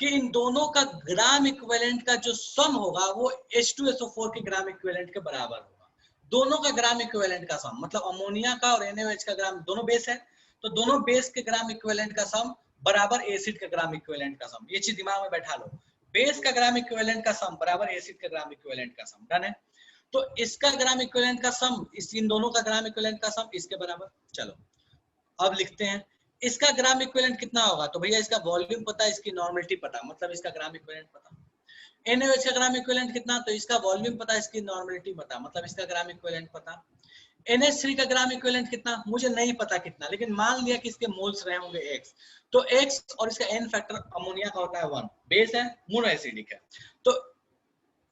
कि इन दोनों का ग्राम इक्विवेलेंट का जो सम होगा वो H2SO4 के ग्राम इक्विवेलेंट के बराबर होगा। दोनों का ग्राम इक्विवेलेंट का सम, मतलब अमोनिया का और NaOH का ग्राम, दोनों बेस है तो दोनों बेस के ग्राम इक्विवेलेंट का सम बराबर एसिड का ग्राम इक्विवेलेंट का सम। ये चीज दिमाग में बैठा लो, बेस का ग्राम इक्विवेलेंट का सम बराबर एसिड का ग्राम इक्विवेलेंट का सम। डन है। तो इसका ग्राम इक्विवेलेंट का सम, इन दोनों का ग्राम इक्विवेलेंट का सम इसके बराबर। चलो अब लिखते हैं इसका ग्राम इक्विवेलेंट कितना होगा। तो भैया इसका वॉल्यूम पता, इसकी नॉर्मलिटी पता, मतलब इसका ग्राम इक्विवेलेंट पता। NaOH का ग्राम इक्विवेलेंट कितना, तो इसका वॉल्यूम पता, इसकी नॉर्मलिटी पता, मतलब इसका ग्राम इक्विवेलेंट पता। NH3 का ग्राम इक्विवेलेंट कितना मुझे नहीं पता कितना, लेकिन मान लिया कि इसके मोल्स रहे होंगे X, तो X और इसका N फैक्टर अमोनिया का होता है 1, बेस है, मोनो एसिडिक है, तो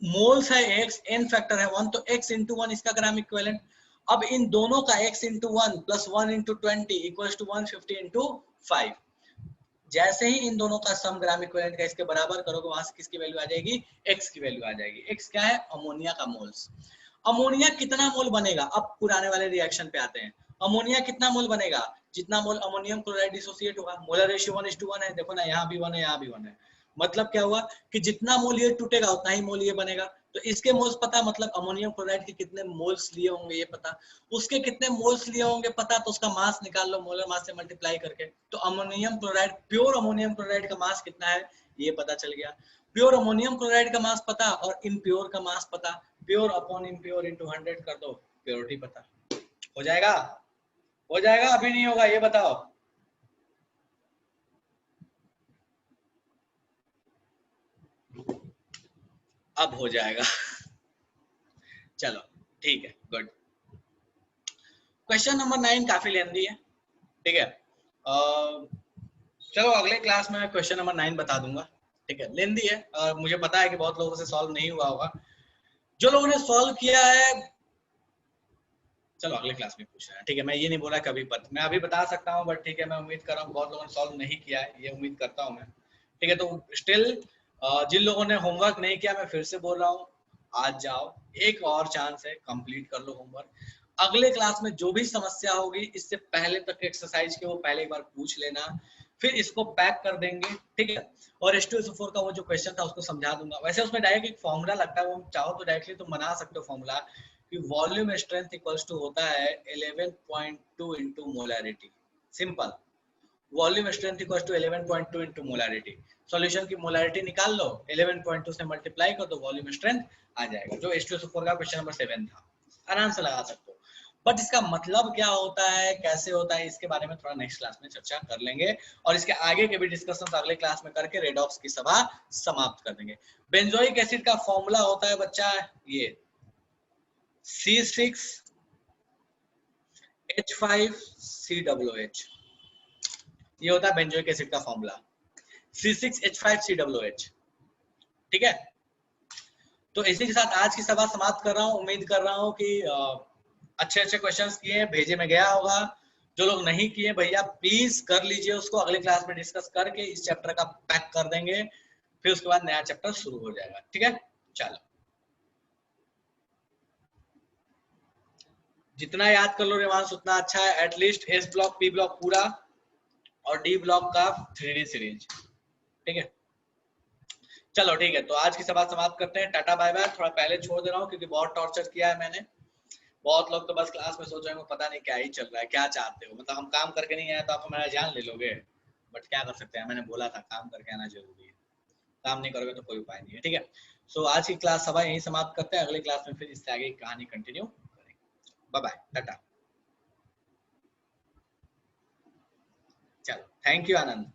मोल्स है X, N फैक्टर है 1, तो X into 1 इसका ग्राम इक्विवेलेंट। अब इन दोनों का X into 1 plus 1 into 20 equals to 150 into 5। जैसे ही इन दोनों का सम ग्राम इक्विवेलेंट का इसके बराबर करोगे, वहां से किसकी वैल्यू आ जाएगी, X की वैल्यू आ जाएगी। X क्या है, अमोनिया का मोल्स। अमोनिया कितना मोल बनेगा, अब पुराने वाले रिएक्शन पे आते हैं। अमोनिया कितना मोल बनेगा, जितना मोल अमोनियम क्लोराइड डिसोसिएट होगा। मोलर रेशियो 1:1 है, देखो ना यहाँ भी 1 है यहाँ भी 1 है। मतलब क्या हुआ कि जितना मोल ये टूटेगा उतना ही मोल ये बनेगा। तो इसके मोल्स पता, मतलब अमोनियम क्लोराइड के कितने मोल्स लिए होंगे ये पता, उसके कितने मोल्स लिए होंगे पता, तो उसका मास निकाल लो मोलर मास से मल्टीप्लाई करके। तो ammonium chloride, pure ammonium chloride का मास कितना है ये पता चल गया। प्योर अमोनियम क्लोराइड का मास पता और इम्प्योर का मास पता, प्योर अपॉन इम्प्योर इंटू 100 कर दो, प्योरिटी पता। हो जाएगा, हो जाएगा, अभी नहीं होगा, ये बताओ। अब हो जाएगा। चलो ठीक है, गुड। क्वेश्चन नंबर 9 काफी लेंदी है, ठीक है। चलो अगले क्लास में क्वेश्चन नंबर 9 बता दूंगा, ठीक है। लेंदी है, मुझे पता है कि बहुत लोगों से सॉल्व नहीं हुआ होगा। जो लोगों ने सॉल्व किया है चलो अगले क्लास में पूछ रहे हैं, ठीक है। मैं ये नहीं बोला कभी मैं अभी बता सकता हूँ, बट ठीक है, मैं उम्मीद कर रहा हूँ बहुत लोगों ने सॉल्व नहीं किया है, ये उम्मीद करता हूँ मैं, ठीक है। तो स्टिल जिन लोगों ने होमवर्क नहीं किया, मैं फिर से बोल रहा हूँ, आज जाओ, एक और चांस है, कंप्लीट कर लो होमवर्क। अगले क्लास में जो भी समस्या होगी इससे पहले तक एक्सरसाइज के वो पहले एक बार पूछ लेना, फिर इसको पैक कर देंगे, ठीक है। और H2SO4 का वो जो क्वेश्चन था उसको समझा दूंगा। वैसे उसमें डायरेक्ट एक फॉर्मूला लगता है, वो चाहो तो डायरेक्टली तुम बना सकते हो फॉर्मूला कि वॉल्यूम स्ट्रेंथ इक्वल्स टू होता है 11.2 into molarity. Simple, volume strength equals to 11.2 into molarity. Solution की मोलैरिटी निकाल लो, 11.2 से मल्टीप्लाई कर दो, वॉल्यूम स्ट्रेंथ आ जाएगा, जो H2SO4 का क्वेश्चन नंबर 7 था। आराम से लगा सकते हो, बट इसका मतलब क्या होता है, कैसे होता है, इसके बारे में थोड़ा नेक्स्ट क्लास में चर्चा कर लेंगे, और इसके आगे के भी डिस्कशन अगले क्लास में करके रेडॉक्स की सभा समाप्त कर देंगे। बेंजोइक एसिड का फॉर्मूला होता है बच्चा ये C6H5COOH, ये होता है बेंजोइक एसिड का फॉर्मूला, C6H5COOH, ठीक है। तो इसी के साथ आज की सभा समाप्त कर रहा हूँ। उम्मीद कर रहा हूँ कि अच्छे अच्छे क्वेश्चंस किए, भेजे में गया होगा। जो लोग नहीं किए भैया प्लीज कर लीजिए उसको, अगले क्लास में डिस्कस करके इस चैप्टर का पैक कर देंगे, फिर उसके बाद नया चैप्टर शुरू हो जाएगा, ठीक है। चलो जितना याद कर लो रेवांश उतना अच्छा है, at least S block, P block पूरा और डी ब्लॉक का 3D सीरीज, ठीक है। चलो ठीक है, तो आज की सभा समाप्त करते हैं, टाटा बाय बाय। थोड़ा पहले छोड़ दे रहा हूँ क्योंकि बहुत टॉर्चर किया है मैंने। बहुत लोग तो बस क्लास में सोच रहे हैं पता नहीं क्या ही चल रहा है, क्या चाहते हो, मतलब हम काम करके नहीं आए तो आप हमारा जान ले लोगे, बट क्या कर सकते हैं, मैंने बोला था काम करके आना जरूरी है, काम नहीं करोगे तो कोई उपाय नहीं है, ठीक है। सो आज की क्लास सभा यहीं समाप्त करते हैं, अगले क्लास में फिर इससे आगे की कहानी कंटिन्यू करेंगे। बाय बाय, टाटा। चलो थैंक यू आनंद।